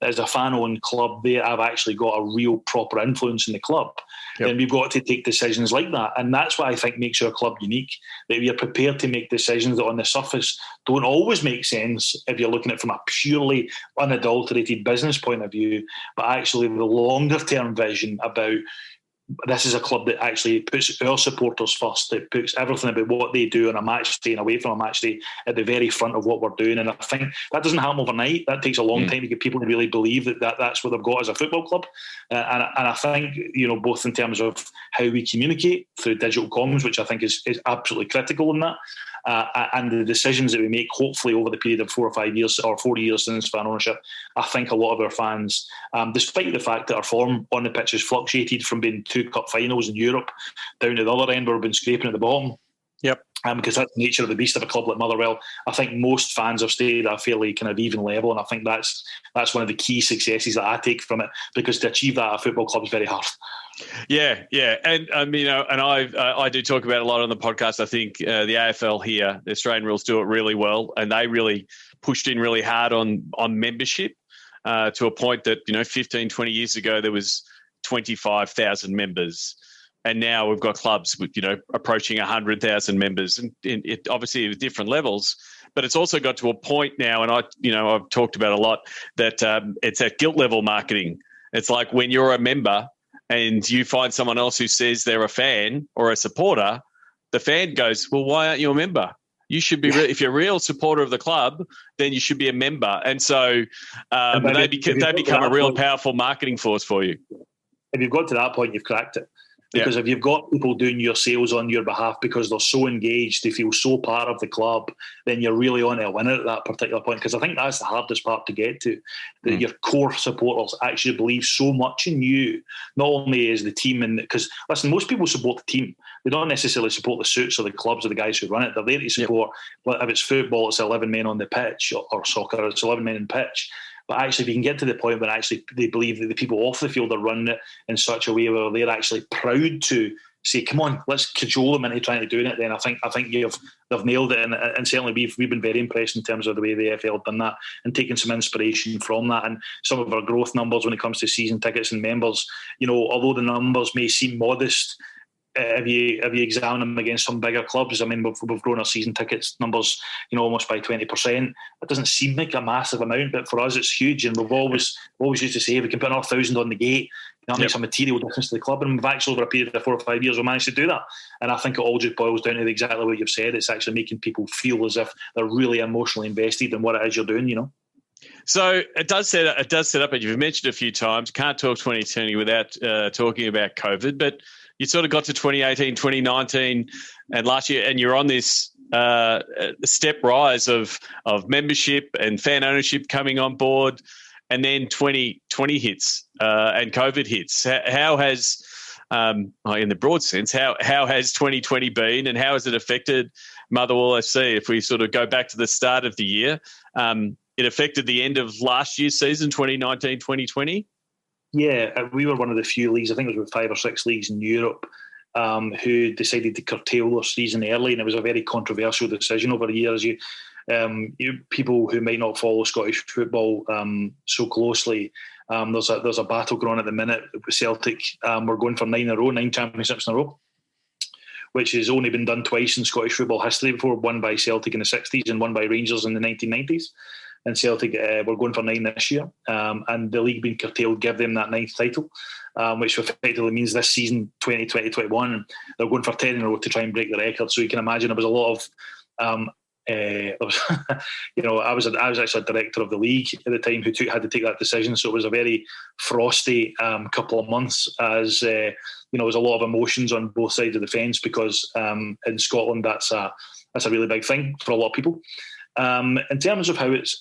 S3: that as a fan-owned club they have actually got a real proper influence in the club, then we've got to take decisions like that. And that's what I think makes our club unique, that we are prepared to make decisions that on the surface don't always make sense if you're looking at it from a purely unadulterated business point of view, but actually the longer-term vision about this is a club that actually puts our supporters first. It puts everything about what they do on a match day and away from a match day at the very front of what we're doing. And I think that doesn't happen overnight. That takes a long time to get people to really believe that's what they've got as a football club. And I think, both in terms of how we communicate through digital comms, which I think is absolutely critical in that, and the decisions that we make, hopefully over the period of 4 or 5 years or 4 years since fan ownership, I think a lot of our fans, despite the fact that our form on the pitch has fluctuated from being 2 cup finals in Europe down to the other end where we've been scraping at the bottom. Yep. Because that's the nature of the beast of a club like Motherwell. I think most fans have stayed at a fairly kind of even level, and I think that's one of the key successes that I take from it, because to achieve that at a football club is very hard.
S1: Yeah, and and I do talk about it a lot on the podcast. I think the AFL here, the Australian rules do it really well, and they really pushed in really hard on membership to a point that 15, 20 years ago there was 25,000 members. And now we've got clubs with, approaching 100,000 members, and it obviously at different levels. but it's also got to a point now, and I've talked about a lot, that it's at guilt level marketing. It's like when you're a member and you find someone else who says they're a fan or a supporter, the fan goes, well, why aren't you a member? You should be, if you're a real supporter of the club, then you should be a member. And so they become a real powerful marketing force for you.
S3: If you've got to that point, you've cracked it. Because if you've got people doing your sales on your behalf because they're so engaged, they feel so part of the club, then you're really on a winner at that particular point. Because I think that's the hardest part to get to, that your core supporters actually believe so much in you, not only as the team. And because, listen, most people support the team. They don't necessarily support the suits or the clubs or the guys who run it. They're there to support, if it's football, it's 11 men on the pitch, or soccer, it's 11 men in pitch. But actually, if you can get to the point where actually they believe that the people off the field are running it in such a way where they're actually proud to say, "Come on, let's cajole them into trying to do it," then I think they've nailed it. And certainly we've been very impressed in terms of the way the AFL have done that and taken some inspiration from that. And some of our growth numbers when it comes to season tickets and members, although the numbers may seem modest, if you examine them against some bigger clubs, I mean, we've grown our season tickets numbers, almost by 20%. It doesn't seem like a massive amount, but for us, it's huge. And we've always used to say, if we can put another 1,000 on the gate, that makes a material difference to the club. And we've actually, over a period of 4 or 5 years, we managed to do that. And I think it all just boils down to exactly what you've said. It's actually making people feel as if they're really emotionally invested in what it is you're doing,
S1: So it does set up, and you've mentioned a few times, can't talk 2020 without talking about COVID, but you sort of got to 2018, 2019 and last year, and you're on this step rise of membership and fan ownership coming on board, and then 2020 hits and COVID hits. How has, in the broad sense, how has 2020 been, and how has it affected Motherwell FC? If we sort of go back to the start of the year, it affected the end of last year's season, 2019, 2020?
S3: Yeah, we were one of the few leagues, I think it was about 5 or 6 leagues in Europe, who decided to curtail their season early, and it was a very controversial decision over the years. You people who might not follow Scottish football so closely, there's a battle going on at the minute with Celtic. We're going for 9 championships in a row, which has only been done twice in Scottish football history before, one by Celtic in the 60s and one by Rangers in the 1990s. And Celtic, we're going for 9 this year. And the league being curtailed give them that 9th title, which effectively means this season, 2020-21, they're going for 10 in a row to try and break the record. So you can imagine there was a lot of... I was actually a director of the league at the time who had to take that decision. So it was a very frosty couple of months, as there was a lot of emotions on both sides of the fence, because in Scotland that's a really big thing for a lot of people. In terms of how it's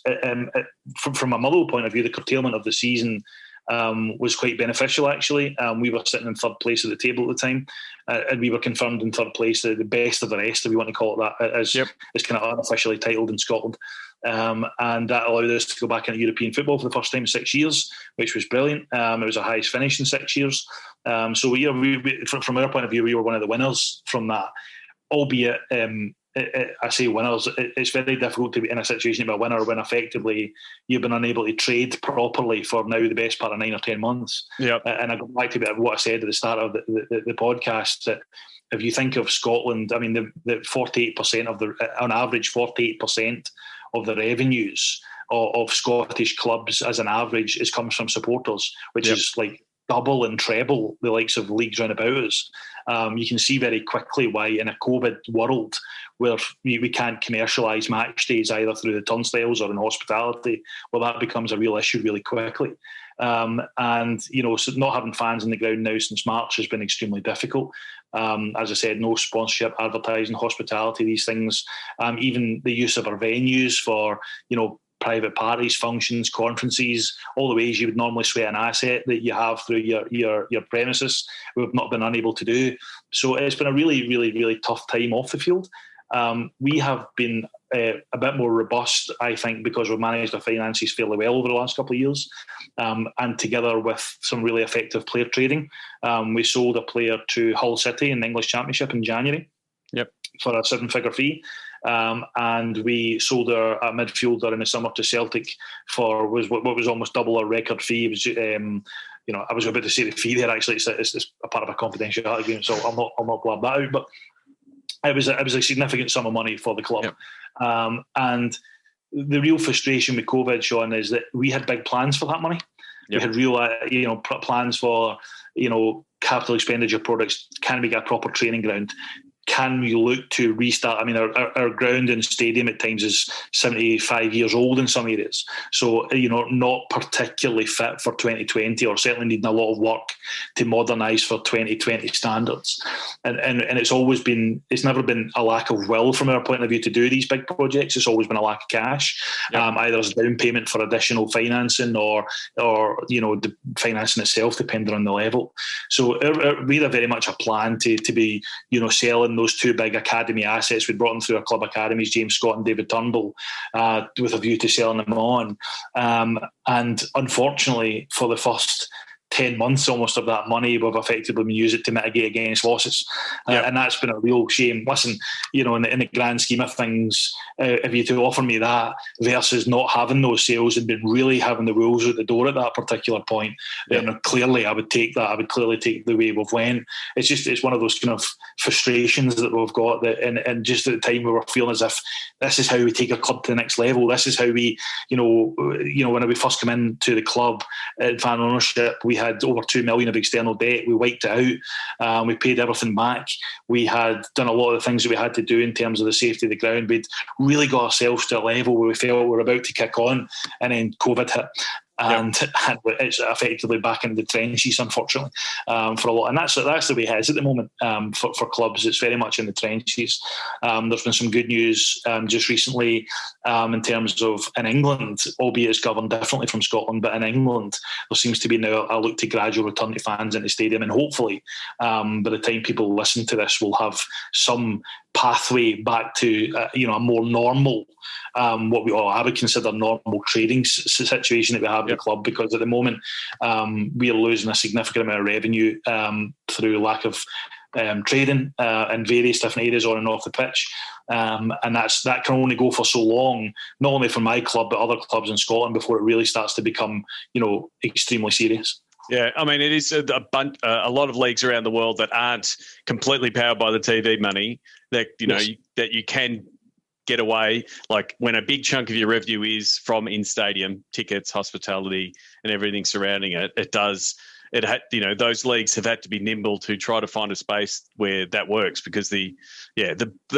S3: from a Motherwell point of view, the curtailment of the season was quite beneficial, actually. We were sitting in third place at the table at the time, and we were confirmed in third place, the best of the rest, if you want to call it that, as kind of unofficially titled in Scotland. And that allowed us to go back into European football for the first time in 6 years, which was brilliant. It was the highest finish in 6 years. So we, from our point of view, we were one of the winners from that, albeit... I say winners, it's very difficult to be in a situation to be a winner when effectively you've been unable to trade properly for now the best part of 9 or 10 months. Yep. And I go back to a bit of what I said at the start of the podcast, that if you think of Scotland, I mean, the 48% of on average, 48% of the revenues of Scottish clubs as an average comes from supporters, which is like double and treble the likes of leagues round about us. You can see very quickly why in a COVID world where we can't commercialise match days either through the turnstiles or in hospitality, well, that becomes a real issue really quickly. So not having fans in the ground now since March has been extremely difficult. As I said, no sponsorship, advertising, hospitality, these things, even the use of our venues for, private parties, functions, conferences, all the ways you would normally sweat an asset that you have through your premises, we've not been unable to do. So it's been a really, really, really tough time off the field. We have been a bit more robust, I think, because we've managed our finances fairly well over the last couple of years. And together with some really effective player trading, we sold a player to Hull City in the English Championship in January for a 7-figure fee. And we sold a midfielder in the summer to Celtic for what was almost double our record fee. It was, I was about to say the fee there. Actually, it's a part of a confidentiality agreement, so I'll not blab that out. But It was a significant sum of money for the club. Yep. And the real frustration with COVID, Sean, is that we had big plans for that money. Yep. We had real, plans for, capital expenditure products. Can we get a proper training ground? Can we look to restart? I mean, our ground and stadium at times is 75 years old in some areas. So, not particularly fit for 2020, or certainly needing a lot of work to modernise for 2020 standards. And it's never been a lack of will from our point of view to do these big projects. It's always been a lack of cash, either as down payment for additional financing or the financing itself, depending on the level. So we had very much a plan to be, selling those two big academy assets. We brought them through our club academies, James Scott and David Turnbull, with a view to selling them on. And unfortunately, for the first 10 months almost of that money, we've effectively been using it to mitigate against losses. And that's been a real shame. Listen, in the grand scheme of things, if you to offer me that versus not having those sales and been really having the wolves at the door at that particular point, then clearly I would take that. I would clearly take the way we've went. It's one of those kind of frustrations that we've got, that and just at the time we were feeling as if this is how we take a club to the next level. This is how we, when we first come into the club in fan ownership, we had over 2 million of external debt. We wiped it out. We paid everything back. We had done a lot of the things that we had to do in terms of the safety of the ground. We'd really got ourselves to a level where we felt we were about to kick on, and then COVID hit. And it's effectively back in the trenches, unfortunately, for a lot. And that's the way it is at the moment for clubs. It's very much in the trenches. There's been some good news just recently in terms of in England, albeit it's governed differently from Scotland, but in England there seems to be now a look to gradual return to fans in the stadium, and hopefully by the time people listen to this, we'll have some pathway back to a more normal, I would consider normal trading situation that we have in the club, because at the moment we are losing a significant amount of revenue through lack of trading in various different areas on and off the pitch. And that can only go for so long, not only for my club but other clubs in Scotland, before it really starts to become extremely serious.
S1: Yeah, I mean, it is a lot of leagues around the world that aren't completely powered by the TV money, that that you can get away, like when a big chunk of your revenue is from in-stadium tickets, hospitality, and everything surrounding it. Those leagues have had to be nimble to try to find a space where that works, because the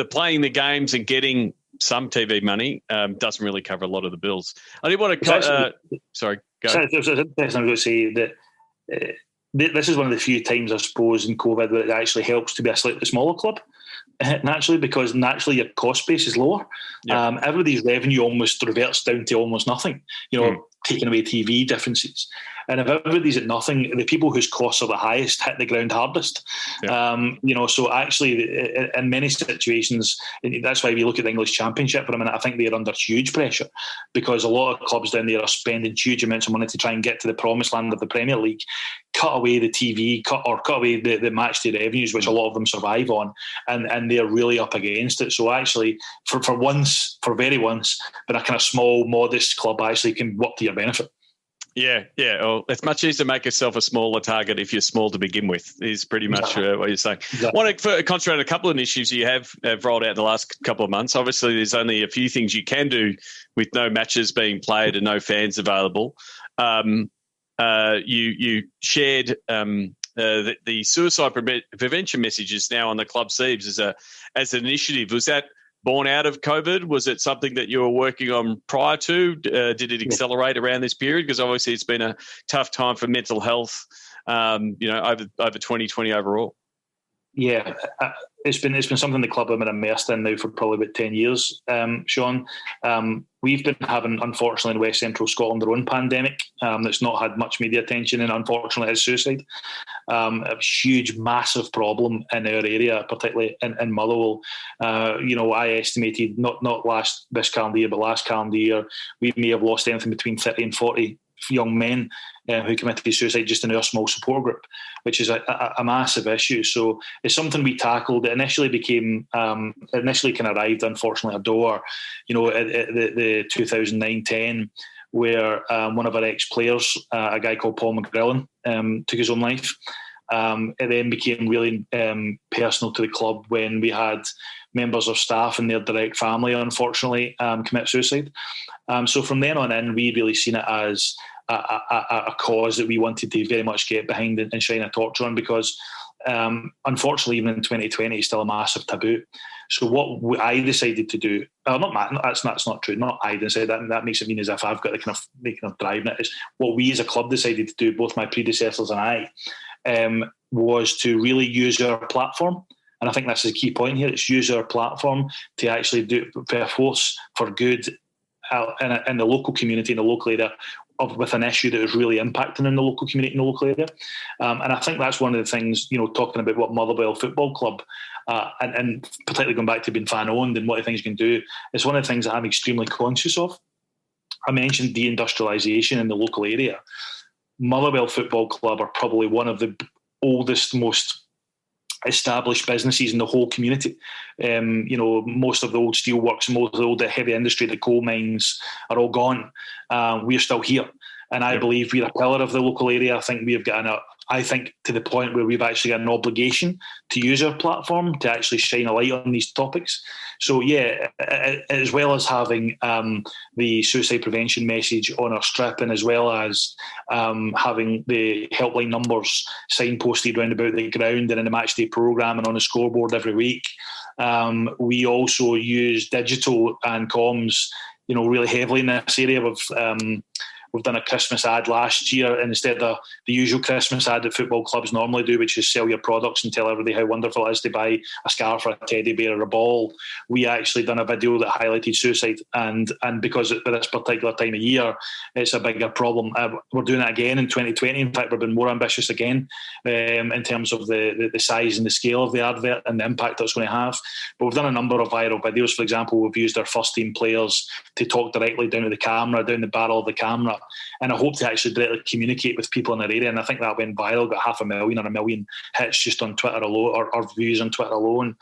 S1: playing the games and getting some TV money doesn't really cover a lot of the bills. I did want to sorry, go.
S3: It's interesting. I'm going to say that this is one of the few times, I suppose, in COVID where it actually helps to be a slightly smaller club, naturally, because naturally your cost base is lower. Everybody's revenue almost reverts down to almost nothing, taking away TV differences. And if everybody's at nothing, the people whose costs are the highest hit the ground hardest. So actually in many situations, that's why we look at the English Championship for a minute. I think they're under huge pressure, because a lot of clubs down there are spending huge amounts of money to try and get to the promised land of the Premier League, cut away the TV, cut away the match day revenues, which a lot of them survive on, and they're really up against it. So actually, for very once, but a kind of small, modest club actually can work to your benefit.
S1: Yeah. Well, it's much easier to make yourself a smaller target if you're small to begin with, is pretty much what you're saying. I want to concentrate on a couple of initiatives you have rolled out in the last couple of months. Obviously, there's only a few things you can do with no matches being played and no fans available. You shared the suicide prevention messages now on the club sleeves as an initiative. Was that born out of COVID? Was it something that you were working on prior to? Did it accelerate around this period? Because obviously it's been a tough time for mental health, over 2020 overall.
S3: Yeah, it's been something the club have been immersed in now for probably about 10 years, Sean. We've been having, unfortunately, in West Central Scotland, their own pandemic that's not had much media attention, and unfortunately is suicide. A huge, massive problem in our area, particularly in Motherwell. I estimated, not this calendar year, but last calendar year, we may have lost anything between 30 and 40 young men who committed suicide just in our small support group, which is a massive issue. So it's something we tackled. It initially kind of arrived, unfortunately, a door, at the 2009-10, where one of our ex-players, a guy called Paul McGrillen, took his own life. It then became really personal to the club when we had members of staff and their direct family, unfortunately, commit suicide. So from then on in, we really seen it as a cause that we wanted to very much get behind and shine a torch on, because unfortunately, even in 2020, it's still a massive taboo. So what I decided to do, that's not true. Not I decided that makes it mean as if I've got the kind of driving it. Is what we as a club decided to do, both my predecessors and I, was to really use our platform. And I think that's the key point here. It's use our platform to actually do a force for good in the local community, in the local area, with an issue that is really impacting in the local community, in the local area. And I think that's one of the things, talking about what Motherwell Football Club, and particularly going back to being fan-owned and what the things you can do, is one of the things that I'm extremely conscious of. I mentioned deindustrialisation in the local area. Motherwell Football Club are probably one of the oldest, most established businesses in the whole community. Most of the old steelworks, most of the old heavy industry, the coal mines are all gone. We're still here. And I believe we're a pillar of the local area. I think we've got to the point where we've actually got an obligation to use our platform to actually shine a light on these topics. So as well as having the suicide prevention message on our strip, and as well as having the helpline numbers signposted round about the ground and in the matchday programme and on the scoreboard every week, we also use digital and comms, really heavily in this area. We've done a Christmas ad last year, and instead of the usual Christmas ad that football clubs normally do, which is sell your products and tell everybody how wonderful it is to buy a scarf or a teddy bear or a ball, we actually done a video that highlighted suicide. And because at this particular time of year, it's a bigger problem. We're doing it again in 2020. In fact, we've been more ambitious again in terms of the size and the scale of the advert and the impact that's going to have. But we've done a number of viral videos. For example, we've used our first team players to talk directly down to the camera, down the barrel of the camera. And I hope to actually directly communicate with people in our area. And I think that went viral, got 500,000 or 1 million hits just on Twitter alone, or views on Twitter alone.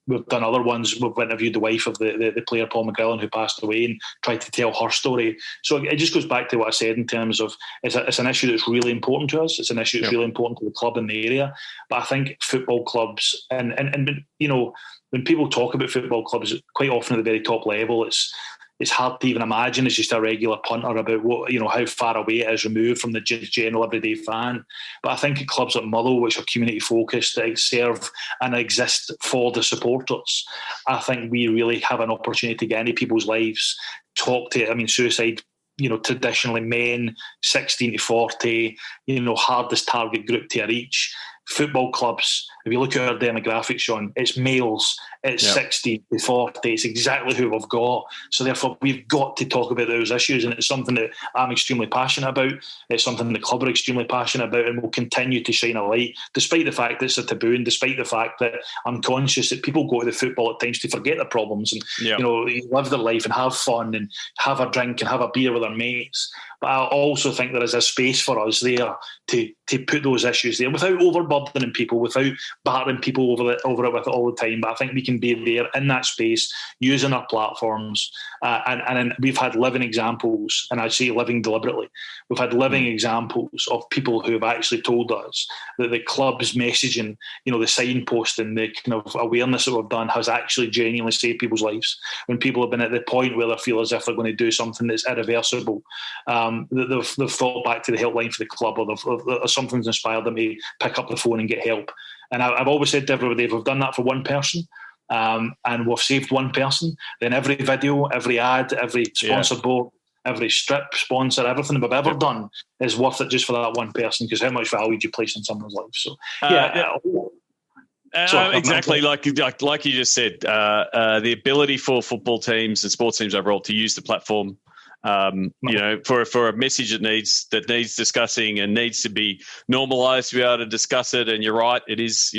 S3: We've done other ones. We've interviewed the wife of the player, Paul McGrillen, who passed away, and tried to tell her story. So it just goes back to what I said in terms of it's an issue that's really important to us. It's an issue that's really important to the club in the area. But I think football clubs, and when people talk about football clubs, quite often at the very top level, it's hard to even imagine it's just a regular punter about what, how far away it is removed from the general everyday fan. But I think at clubs like Motherwell, which are community focused, that serve and exist for the supporters, I think we really have an opportunity to get into people's lives, suicide, traditionally men 16 to 40, hardest target group to reach. Football clubs, if you look at our demographics, Sean, it's males, it's 16 to 40, it's exactly who we've got. So therefore, we've got to talk about those issues, and it's something that I'm extremely passionate about. It's something the club are extremely passionate about, and will continue to shine a light, despite the fact that it's a taboo, and despite the fact that I'm conscious that people go to the football at times to forget their problems and live their life and have fun and have a drink and have a beer with their mates. But I also think there is a space for us there to put those issues there without overburdening people, without battering people over it with it all the time. But I think we can be there in that space, using our platforms. And we've had living examples, and I say living deliberately. We've had living examples of people who have actually told us that the club's messaging, the signposting, the kind of awareness that we've done has actually genuinely saved people's lives. When people have been at the point where they feel as if they're going to do something that's irreversible, they've thought back to the helpline for the club, or something's inspired them to pick up the phone and get help. And I've always said to everybody, if we've done that for one person, and we've saved one person, then every video, every ad, every sponsored board, every strip sponsor, everything we've ever done is worth it just for that one person, because how much value do you place in someone's life? So
S1: exactly, like you just said, the ability for football teams and sports teams overall to use the platform, for a message that needs discussing and needs to be normalised to be able to discuss it. And you're right, it is,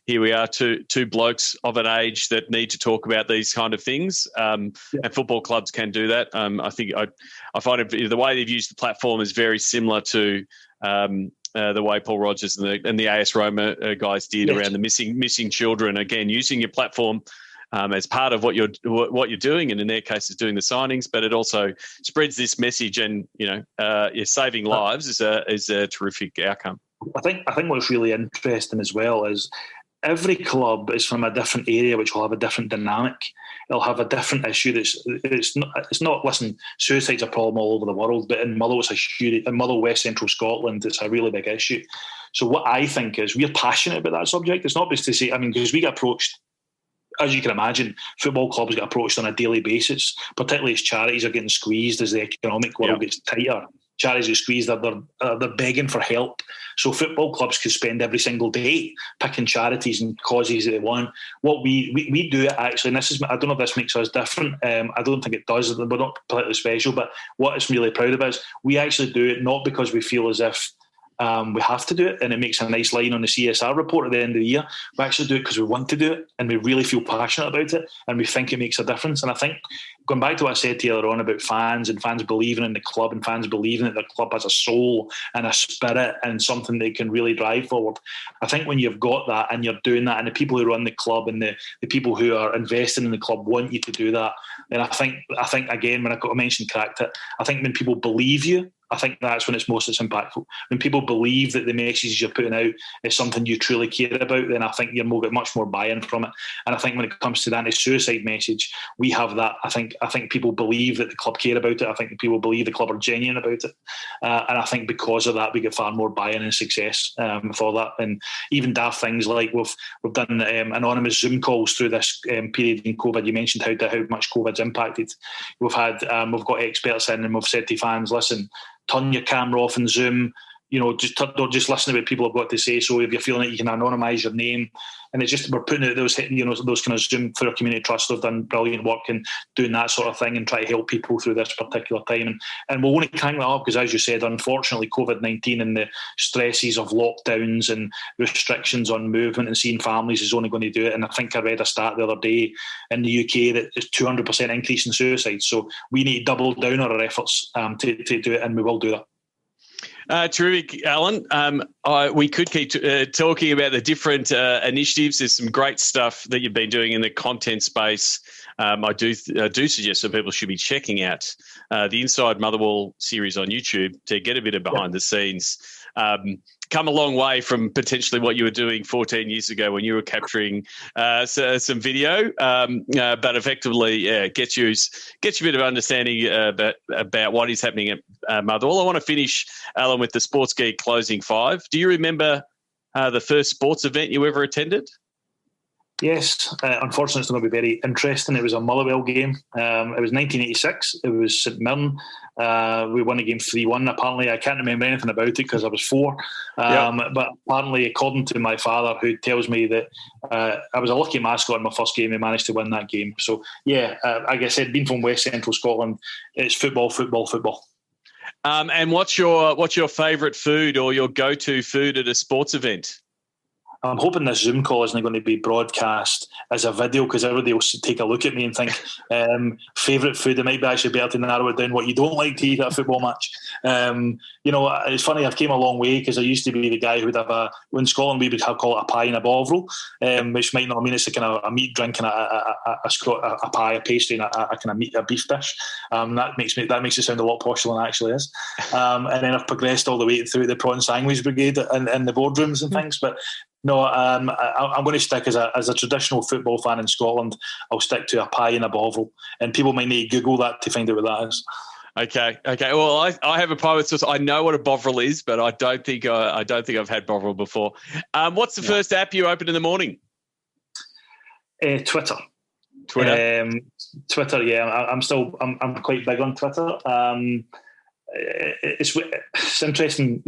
S1: here we are, two blokes of an age that need to talk about these kind of things, and football clubs can do that. I think I find the way they've used the platform is very similar to the way Paul Rogers and the AS Roma guys did around the missing children. Again, using your platform as part of what you're doing, and in their case, is doing the signings, but it also spreads this message, and saving lives is a terrific outcome.
S3: I think what's really interesting as well is every club is from a different area, which will have a different dynamic. It'll have a different issue. It's not. Listen, suicide's a problem all over the world, but in Motherwell, in Motherwell, West Central Scotland, it's a really big issue. So what I think is we're passionate about that subject. It's not just to say, because we get approached, as you can imagine, football clubs get approached on a daily basis, particularly as charities are getting squeezed as the economic world gets tighter. Charities get squeezed, they're begging for help. So football clubs could spend every single day picking charities and causes that they want. What we do it actually, and this is, I don't know if this makes us different. I don't think it does. We're not particularly special, but what it's really proud of is we actually do it not because we feel as if we have to do it and it makes a nice line on the CSR report at the end of the year. We actually do it because we want to do it and we really feel passionate about it and we think it makes a difference. And I think, going back to what I said to you earlier on about fans and fans believing in the club and fans believing that the club has a soul and a spirit and something they can really drive forward, I think when you've got that and you're doing that and the people who run the club and the people who are investing in the club want you to do that, then I think again, when I mentioned cracked it, I think when people believe you, I think that's when it's impactful. When people believe that the messages you're putting out is something you truly care about, then I think you'll get much more buy-in from it. And I think when it comes to the anti-suicide message, we have that. I think people believe that the club care about it. I think people believe the club are genuine about it. And I think because of that, we get far more buy-in and success for that. And even daft things like we've done anonymous Zoom calls through this period in COVID. You mentioned how much COVID's impacted. We've got experts in and we've said to fans, listen, turn your camera off in Zoom. Don't just listen to what people have got to say. So if you're feeling it, you can anonymise your name. And it's just, we're putting out those kind of Zoom through our community trust. They've done brilliant work in doing that sort of thing and try to help people through this particular time. And we'll only crank that up because, as you said, unfortunately, COVID-19 and the stresses of lockdowns and restrictions on movement and seeing families is only going to do it. And I think I read a stat the other day in the UK that it's 200% increase in suicide. So we need to double down our efforts to do it, and we will do that.
S1: Terrific, Alan. We could keep talking about the different initiatives. There's some great stuff that you've been doing in the content space. I do suggest that people should be checking out the Inside Motherwell series on YouTube to get a bit of behind the scenes. Come a long way from potentially what you were doing 14 years ago when you were capturing some video, but effectively get you a bit of understanding about what is happening at Motherwell. I want to finish, Alan, with the Sports Geek closing five. Do you remember the first sports event you ever attended?
S3: Yes, unfortunately it's not going to be very interesting. It was a Motherwell game. It was 1986. It was St Mirren. We won the game 3-1. Apparently, I can't remember anything about it because I was 4. But apparently, according to my father, who tells me that I was a lucky mascot in my first game, he managed to win that game. So, like I said, being from West Central Scotland, it's football. And
S1: what's your favourite food or your go-to food at a sports event?
S3: I'm hoping this Zoom call isn't going to be broadcast as a video because everybody will take a look at me and think favourite food. It might be actually better to narrow it down what you don't like to eat at a football match. It's funny, I've came a long way because I used to be the guy who would have in Scotland we would call it a pie and a bovril, which might not mean it's a kind of a meat drink and a pie, a pastry and a kind of a beef dish. That makes it sound a lot posher than it actually is. And then I've progressed all the way through the prawn sandwich brigade in the boardrooms and things, but no, I'm going to stick as a traditional football fan in Scotland. I'll stick to a pie and a bovril, and people might need to Google that to find out what that is.
S1: Okay. Well, I have a pie with sauce. I know what a bovril is, but I don't think I've had bovril before. What's the first app you open in the morning?
S3: Twitter. Twitter. Yeah, I'm quite big on Twitter. It's interesting,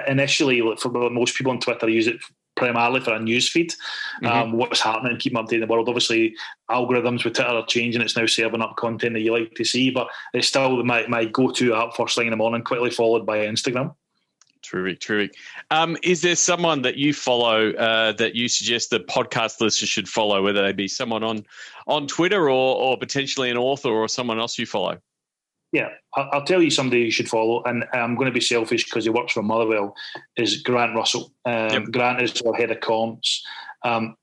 S3: initially for most people on Twitter use it primarily for a news feed, what's happening, keep updating the world. Obviously, algorithms with Twitter are changing. It's now serving up content that you like to see, but it's still my go-to app first thing in the morning, quickly followed by Instagram.
S1: Terrific. Is there someone that you follow that you suggest that podcast listeners should follow, whether they be someone on Twitter or potentially an author or someone else you follow?
S3: Yeah, I'll tell you somebody you should follow, and I'm going to be selfish because he works for Motherwell, is Grant Russell. Grant is our head of comms, a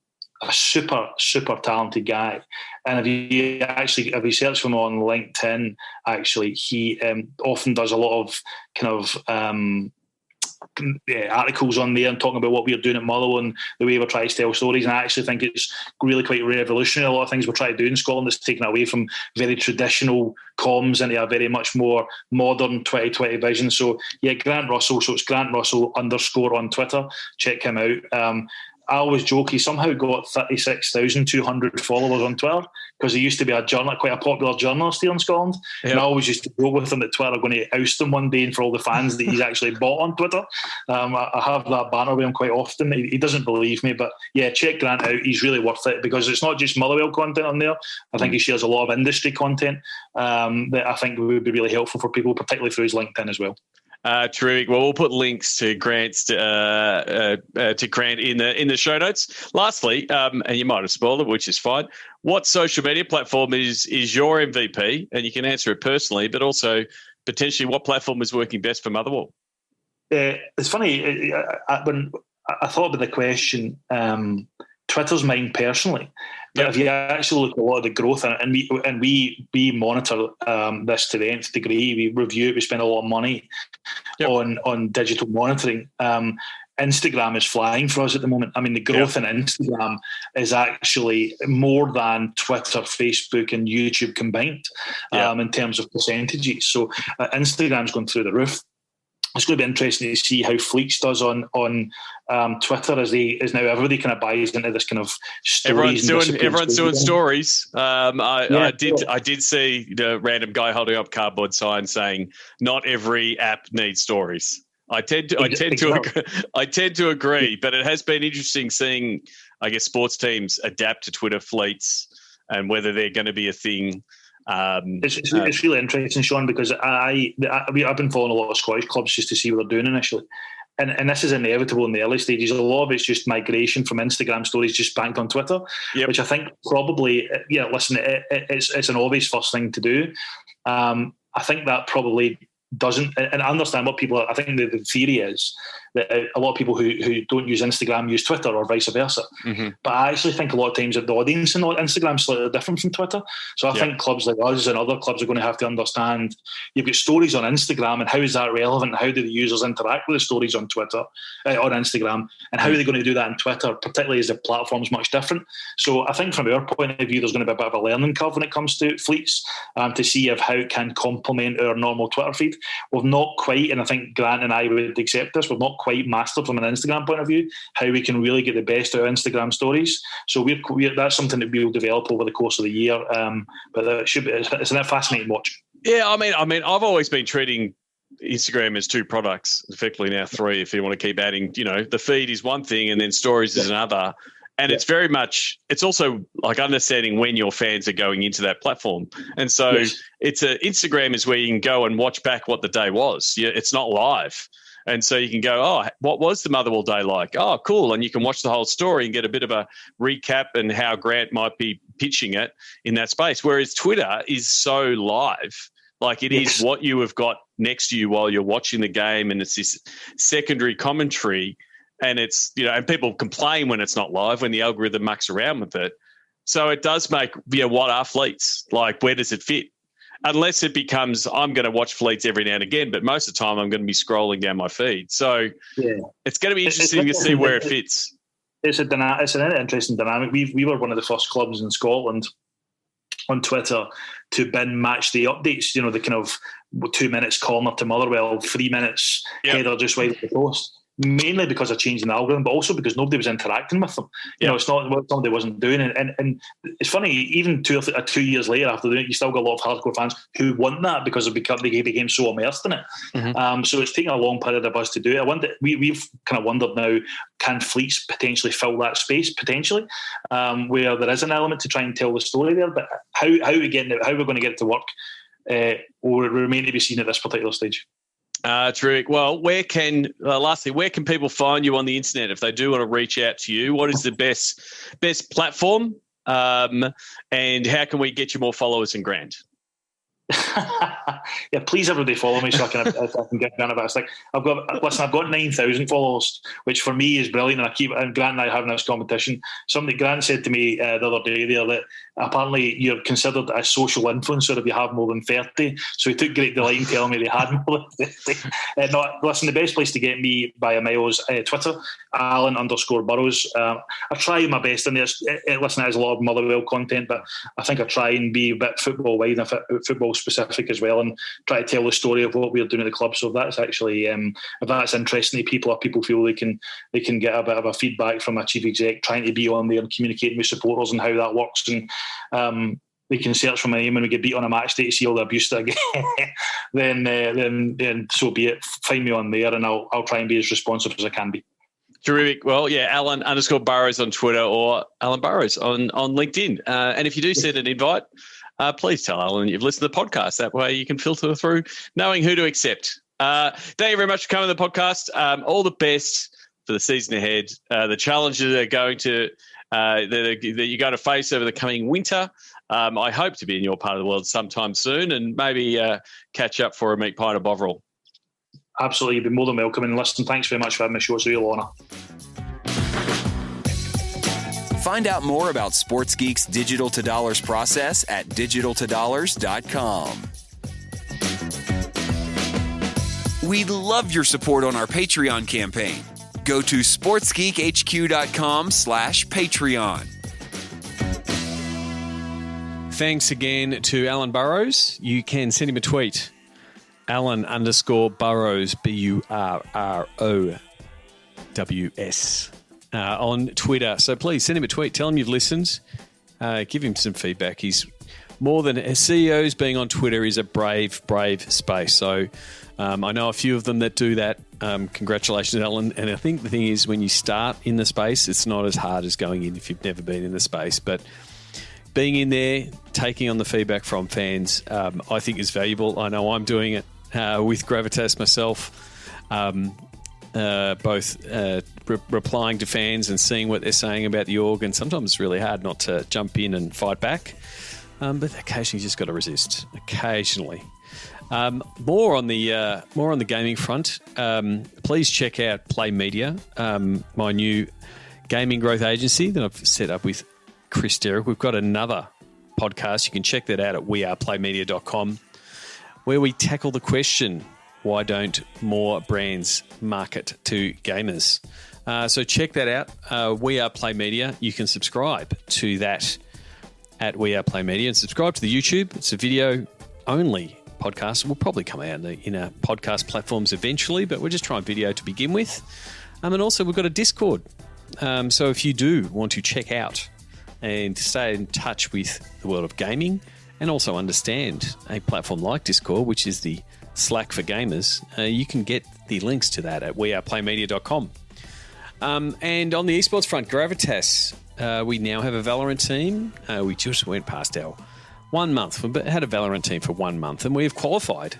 S3: super, super talented guy. And if you search for him on LinkedIn, actually, he often does a lot of kind of articles on there and talking about what we're doing at Motherwell and the way we're trying to tell stories. And I actually think it's really quite revolutionary. A lot of things we're trying to do in Scotland is taken away from very traditional comms into a very much more modern 2020 vision. So yeah, Grant Russell. So it's Grant Russell _ on Twitter. Check him out. I always joke he somehow got 36,200 followers on Twitter because he used to be quite a popular journalist here in Scotland. Yep. And I always used to joke with him that Twitter are going to oust him one day, and for all the fans that he's actually bought on Twitter. I have that banter with him quite often. He doesn't believe me, but yeah, check Grant out. He's really worth it because it's not just Motherwell content on there. I think he shares a lot of industry content that I think would be really helpful for people, particularly through his LinkedIn as well.
S1: Terrific. Well, we'll put links to Grant's to Grant in the show notes. Lastly, and you might have spoiled it, which is fine. What social media platform is your MVP? And you can answer it personally, but also potentially what platform is working best for Motherwell?
S3: It's funny when I thought about the question. Twitter's mine personally. But if you actually look at a lot of the growth, and we monitor this to the nth degree, we review it, we spend a lot of money on digital monitoring. Instagram is flying for us at the moment. I mean, the growth in Instagram is actually more than Twitter, Facebook, and YouTube combined in terms of percentages. So Instagram's going through the roof. It's going to be interesting to see how Fleets does on Twitter as now everybody kind of buys into this kind of stories.
S1: Everyone's doing stories. I did see the random guy holding up cardboard sign saying, "Not every app needs stories." I tend to agree, but it has been interesting seeing, I guess, sports teams adapt to Twitter Fleets and whether they're going to be a thing.
S3: It's really interesting, Sean, because I've been following a lot of Scottish clubs just to see what they're doing initially, and this is inevitable in the early stages. A lot of it's just migration from Instagram stories just banked on Twitter, which I think probably it's an obvious first thing to do. I think that probably doesn't, and I understand what people are. I think the theory is that a lot of people who don't use Instagram use Twitter or vice versa. Mm-hmm. But I actually think a lot of times that the audience in Instagram is slightly different from Twitter. So I think clubs like us and other clubs are going to have to understand you've got stories on Instagram, and how is that relevant? How do the users interact with the stories on Twitter, on Instagram, and how are they going to do that on Twitter, particularly as the platform's much different? So I think from our point of view, there's going to be a bit of a learning curve when it comes to Fleets to see how it can complement our normal Twitter feed. We've not quite, and I think Grant and I would accept this, we've not quite mastered from an Instagram point of view how we can really get the best out of Instagram stories. So that's something that we'll develop over the course of the year. But it's a fascinating watch. Yeah,
S1: I mean, I've always been treating Instagram as two products, effectively now three, if you want to keep adding. The feed is one thing, and then stories is another. And it's very much, it's also like understanding when your fans are going into that platform. And so Instagram is where you can go and watch back what the day was. It's not live. And so you can go, oh, what was the Motherwell day like? Oh, cool. And you can watch the whole story and get a bit of a recap and how Grant might be pitching it in that space. Whereas Twitter is so live. Like it is what you have got next to you while you're watching the game, and it's this secondary commentary. And it's, and people complain when it's not live, when the algorithm mucks around with it. So it does make, what are Fleets? Like, where does it fit? Unless it becomes, I'm going to watch Fleets every now and again, but most of the time I'm going to be scrolling down my feed. So it's going to be interesting to see where it fits.
S3: It's an interesting dynamic. We were one of the first clubs in Scotland on Twitter to bin match the updates, the kind of 2 minutes corner to Motherwell, 3 minutes header just wide of the post. Mainly because of changing the algorithm, but also because nobody was interacting with them. It's not what somebody wasn't doing. And it's funny, even 2 years later after doing it, you still got a lot of hardcore fans who want that because they became so immersed in it. Mm-hmm. So it's taken a long period of us to do it. I wonder, we've kind of wondered now, can Fleets potentially fill that space potentially, where there is an element to try and tell the story there? But how we're going to get it to work will remain to be seen at this particular stage.
S1: Terrific. Well, where can people find you on the internet if they do want to reach out to you? What is the best platform, and how can we get you more followers and Grant?
S3: Yeah, please everybody follow me so I can get down a bit. It's like I've got 9,000 followers, which for me is brilliant. And Grant and I are having this competition. Grant said to me the other day there that apparently you're considered a social influencer if you have more than 30. So he took great delight in telling me they had more than 30. Listen, the best place to get me by a mile is Twitter, Alan_Burrows. I try my best in there. Listen, there's a lot of Motherwell content, but I think I try and be a bit football wide and football specific as well, and try to tell the story of what we're doing at the club. So if that's actually if that's interesting to people, or people feel they can get a bit of a feedback from a chief exec trying to be on there and communicating with supporters and how that works, and they can search for my name and we get beat on a match day to see all the abuse that I get, then so be it. Find me on there and I'll try and be as responsive as I can be.
S1: Terrific. Well, yeah, Alan_Burrows on Twitter or Alan Burrows on LinkedIn. And if you do send an invite, please tell Alan you've listened to the podcast. That way you can filter through knowing who to accept. Thank you very much for coming to the podcast. All the best for the season ahead. The challenges are going to that you're going to face over the coming winter. I hope to be in your part of the world sometime soon and maybe catch up for a meat pie of Bovril.
S3: Absolutely. You've been more than welcome. And listen, thanks very much for having me. It's a real honour.
S2: Find out more about Sports Geek's Digital to Dollars process at digitaltodollars.com. We'd love your support on our Patreon campaign. Go to sportsgeekhq.com/Patreon.
S1: Thanks again to Alan Burrows. You can send him a tweet. Alan_Burrows, BURROWS, on Twitter. So please send him a tweet. Tell him you've listened. Give him some feedback. He's more than CEOs being on Twitter is a brave space. So I know a few of them that do that. Congratulations, Alan. And I think the thing is, when you start in the space, it's not as hard as going in if you've never been in the space. But being in there, taking on the feedback from fans, I think is valuable. I know I'm doing it with Gravitas myself, both replying to fans and seeing what they're saying about the org. And sometimes it's really hard not to jump in and fight back. But occasionally you just got to resist. Occasionally. More on the gaming front. Please check out Play Media, my new gaming growth agency that I've set up with Chris Derrick. We've got another podcast. You can check that out at weareplaymedia.com, where we tackle the question, why don't more brands market to gamers? So check that out. We Are Play Media. You can subscribe to that at We Are Play Media and subscribe to the YouTube. It's a video-only podcast. It will probably come out in our podcast platforms eventually, but we're just trying video to begin with. And also we've got a Discord. So if you do want to check out and stay in touch with the world of gaming and also understand a platform like Discord, which is the Slack for gamers, you can get the links to that at weareplaymedia.com. And on the esports front, Gravitas, we now have a Valorant team. We just went past our 1 month. We had a Valorant team for 1 month, and we have qualified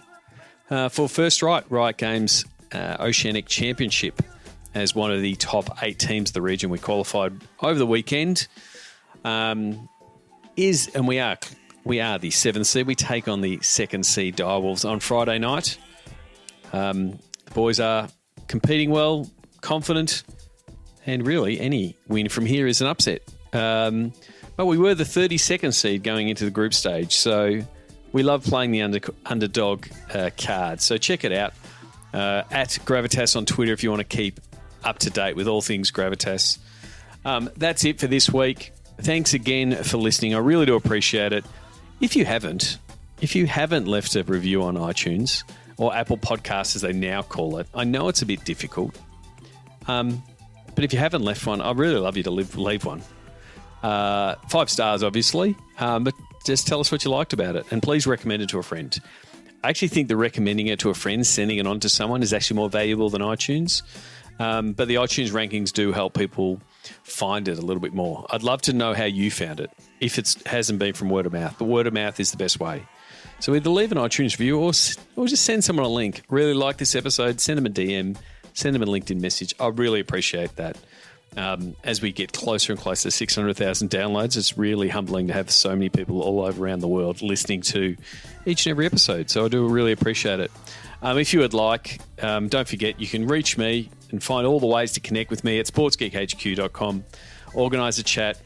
S1: for First Riot Games Oceanic Championship as one of the top 8 teams of the region. We qualified over the weekend. We are the 7th seed. We take on the 2nd seed Direwolves on Friday night. The boys are competing well, confident, and really any win from here is an upset. But we were the 32nd seed going into the group stage, so we love playing the underdog card. So check it out at Gravitas on Twitter if you want to keep up to date with all things Gravitas. That's it for this week. Thanks again for listening. I really do appreciate it. If you haven't left a review on iTunes or Apple Podcasts as they now call it, I know it's a bit difficult. But if you haven't left one, I'd really love you to leave one. 5 stars, obviously, but just tell us what you liked about it. And please recommend it to a friend. I actually think the recommending it to a friend, sending it on to someone is actually more valuable than iTunes. But the iTunes rankings do help people find it a little bit more. I'd love to know how you found it, if it hasn't been from word of mouth. But word of mouth is the best way. So either leave an iTunes review or just send someone a link. Really like this episode, send them a DM, send them a LinkedIn message. I really appreciate that. as we get closer and closer to 600,000 downloads. It's really humbling to have so many people all over around the world listening to each and every episode. So I do really appreciate it. If you would like, don't forget, you can reach me and find all the ways to connect with me at sportsgeekhq.com. Organise a chat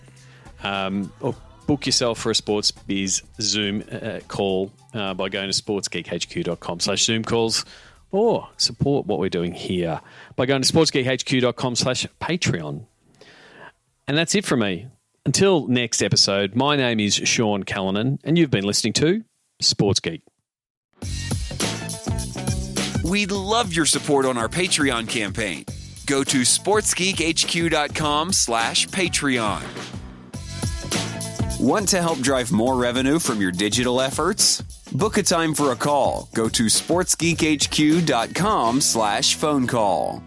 S1: or book yourself for a Sports Biz Zoom call by going to sportsgeekhq.com/Zoom calls, or support what we're doing here by going to sportsgeekhq.com/Patreon. And that's it from me. Until next episode, my name is Sean Callanan, and you've been listening to Sports Geek.
S2: We'd love your support on our Patreon campaign. Go to sportsgeekhq.com/Patreon. Want to help drive more revenue from your digital efforts? Book a time for a call. Go to sportsgeekhq.com/phone call.